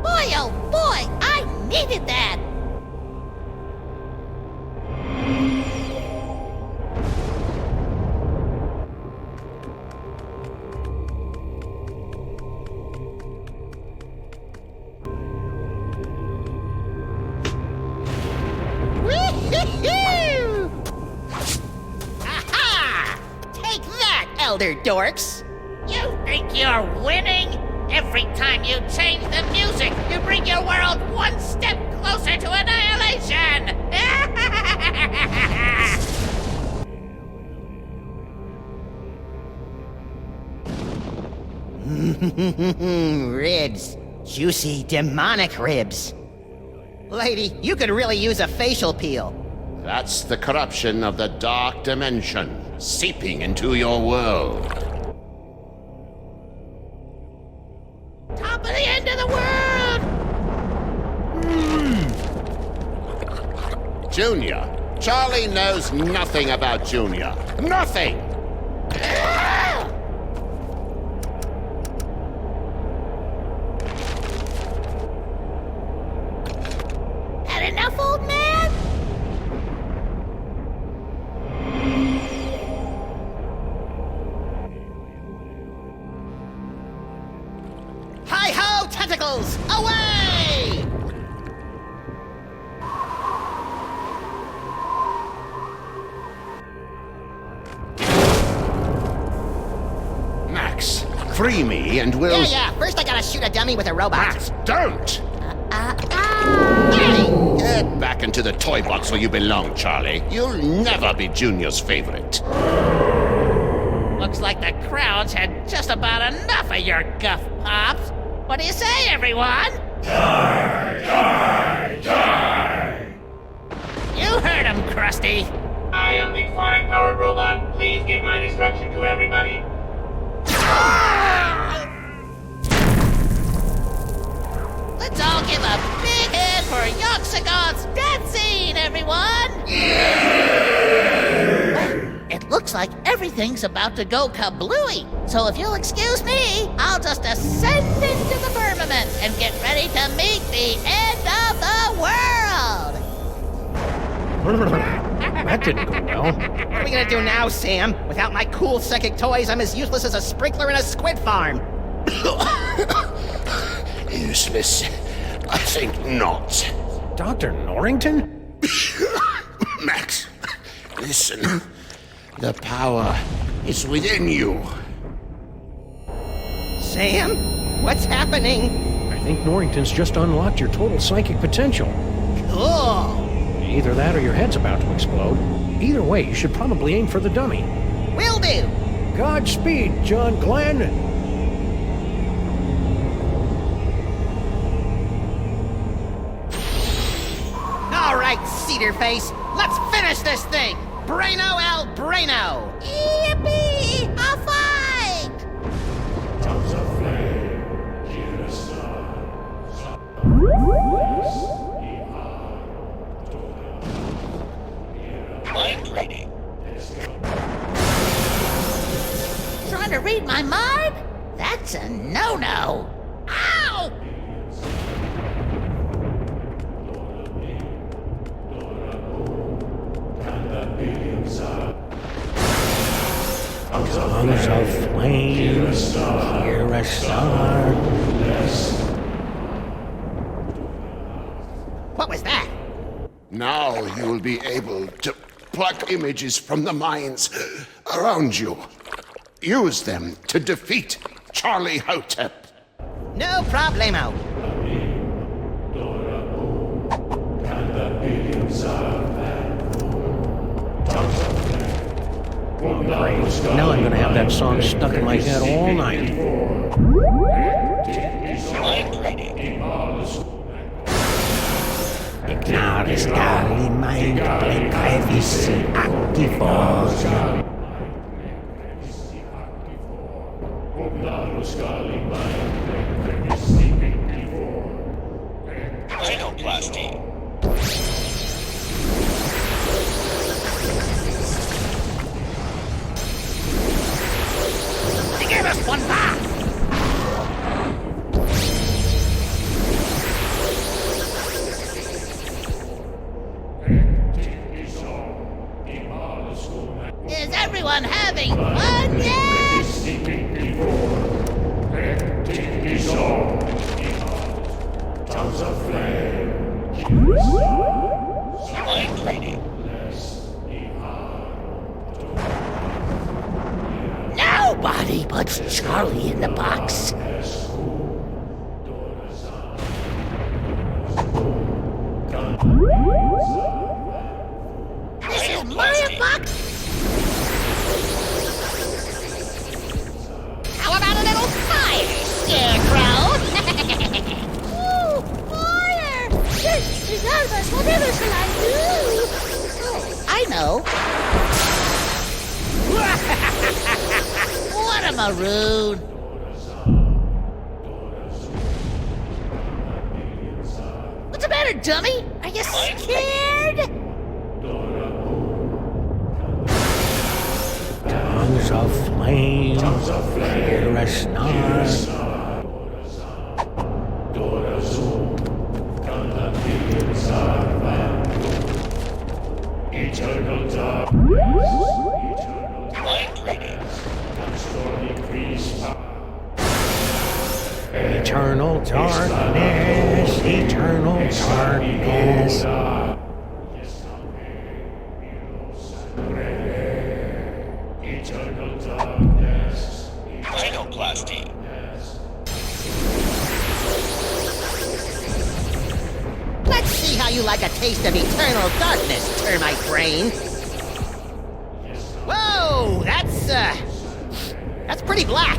Boy, oh boy, I needed that! Wee-hee-hoo! Aha! Take that, Elder Dorks! You think you're winning? Every time you change the music, you bring your world one step closer to annihilation! Ribs. Juicy, demonic ribs. Lady, you could really use a facial peel. That's the corruption of the dark dimension, seeping into your world. Top of the end of the world! Junior. Charlie knows nothing about Junior. Nothing! Had enough, old man? Hi-ho, tentacles! Away! Max, free me and we'll... Yeah. First I gotta shoot a dummy with a robot. Max, don't! Get back into the toy box where you belong, Charlie. You'll never be Junior's favorite. Looks like the crowd's had just about enough of your guff pops. What do you say, everyone? Die! Die! Die! You heard him, Krusty. I am the flying-powered robot. Please give my instruction to everybody. Let's all give a big hand for Yoxagon's death scene, everyone! It looks like everything's about to go kablooey. So if you'll excuse me, I'll just ascend into the firmament and get ready to meet the end of the world! That didn't go well. What are we gonna do now, Sam? Without my cool psychic toys, I'm as useless as a sprinkler in a squid farm. Useless? I think not. Dr. Norrington? Max, listen. The power is within you. Sam? What's happening? Are think Norrington's just unlocked your total psychic potential. Cool. Either that or your head's about to explode. Either way, you should probably aim for the dummy. Will do. Godspeed, John Glenn. All right, Cedar Face, let's finish this thing. Braino el Braino. Yippee! I'll fight! Mind reading. Trying to read my mind? That's a no-no. Ow! Tongues of flame, hear a star. What was that? Now you will be able to pluck images from the minds around you. Use them to defeat Charlie Hotep. No problemo. Great. Now I'm gonna have that song stuck in my head all night. Mind reading. Ignore Scully, mind, blink, privacy, activos. Rhinoplasty. Give us one back! Is everyone having fun yet? Mind reading. Nobody puts Charlie in the box. This is my box. How about a little fire, Scarecrow? Ooh, fire! Regardless, whatever shall I do? Oh, I know. What a maroon! What's the matter, dummy? Are you scared? Tongues of flame, hear a star. Mind reading. Eternal darkness, eternal darkness. Rhinoplasty. Let's see how you like a taste of eternal darkness, termite brain. Whoa, that's pretty black.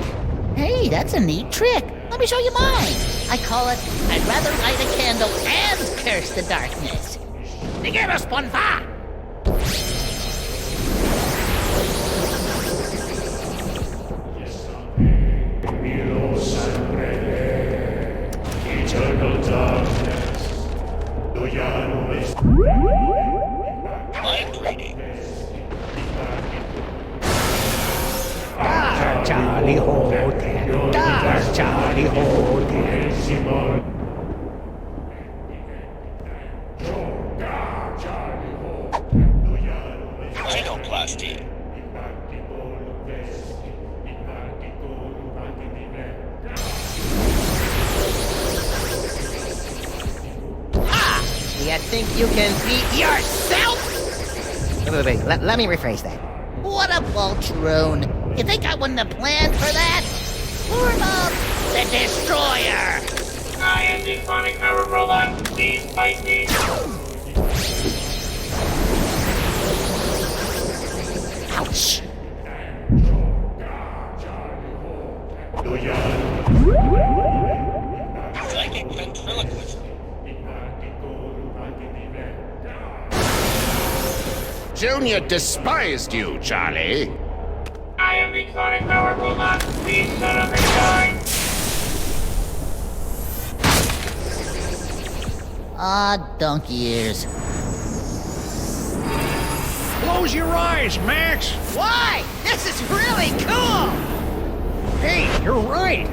Hey, that's a neat trick. Let me show you mine. I call it, I'd rather light a candle and curse the darkness. Give us one va! Eternal darkness. Mind reading. Charlie Hotep, Charlie Hotep. Rhinoplasty. Ha! Do you think you can beat yourself? Wait, let me rephrase that. What a poltroon. You think I wouldn't have planned for that? Form up the Destroyer! I am the Sonic Power Robot. Please fight me. Ouch! Psychic ventriloquism. Junior despised you, Charlie. I am the Sonic Power Robot. Please shut up and die. Aw, donkey ears. Close your eyes, Max! Why? This is really cool! Hey, you're right!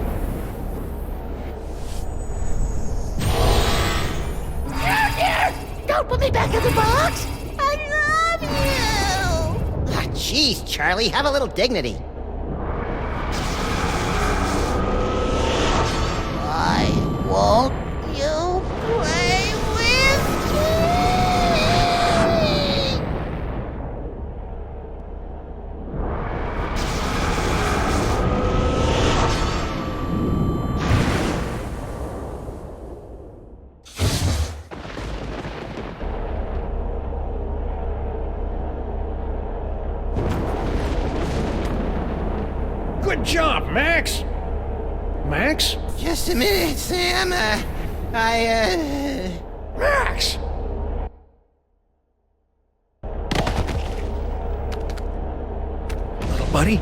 Don't put me back in the box! I love you! Ah, jeez, Charlie, have a little dignity. Why won't you play with me? Good job, Max! Max? Just a minute, Sam. Max! Little buddy?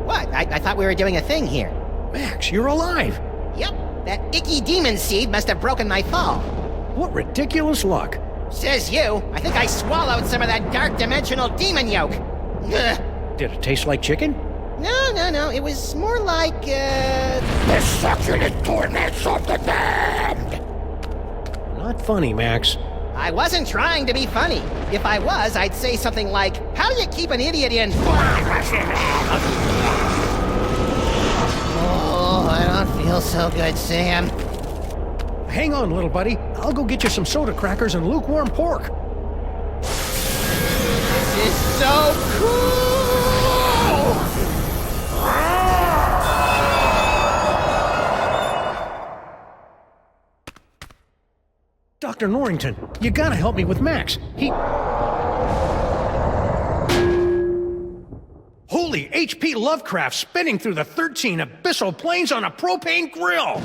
What? I thought we were doing a thing here. Max, you're alive! Yep, that icky demon seed must have broken my fall. What ridiculous luck! Says you. I think I swallowed some of that dark dimensional demon yolk. Ugh. Did it taste like chicken? No. It was more like, The succulent torments of the damned. Not funny, Max. I wasn't trying to be funny. If I was, I'd say something like, how do you keep an idiot in? Oh, I don't feel so good, Sam. Hang on, little buddy. I'll go get you some soda crackers and lukewarm pork. This is so cool! Dr. Norrington, you gotta help me with Max. Holy H.P. Lovecraft spinning through the 13 abyssal planes on a propane grill!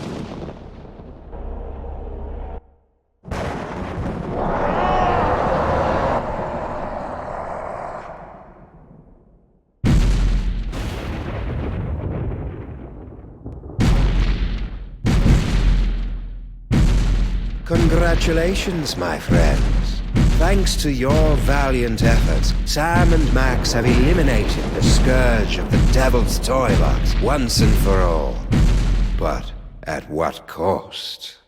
Congratulations, my friends. Thanks to your valiant efforts, Sam and Max have eliminated the scourge of the Devil's Toy Box once and for all. But at what cost?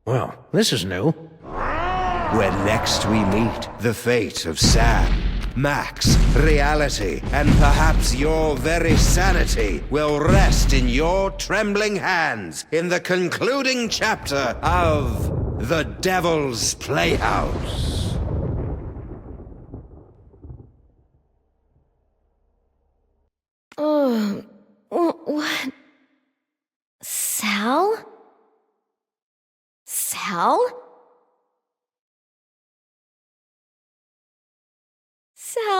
Well, this is new. When next we meet, the fate of Sam, Max, reality, and perhaps your very sanity will rest in your trembling hands in the concluding chapter of The Devil's Playhouse. What? Sal? Sal? Sal?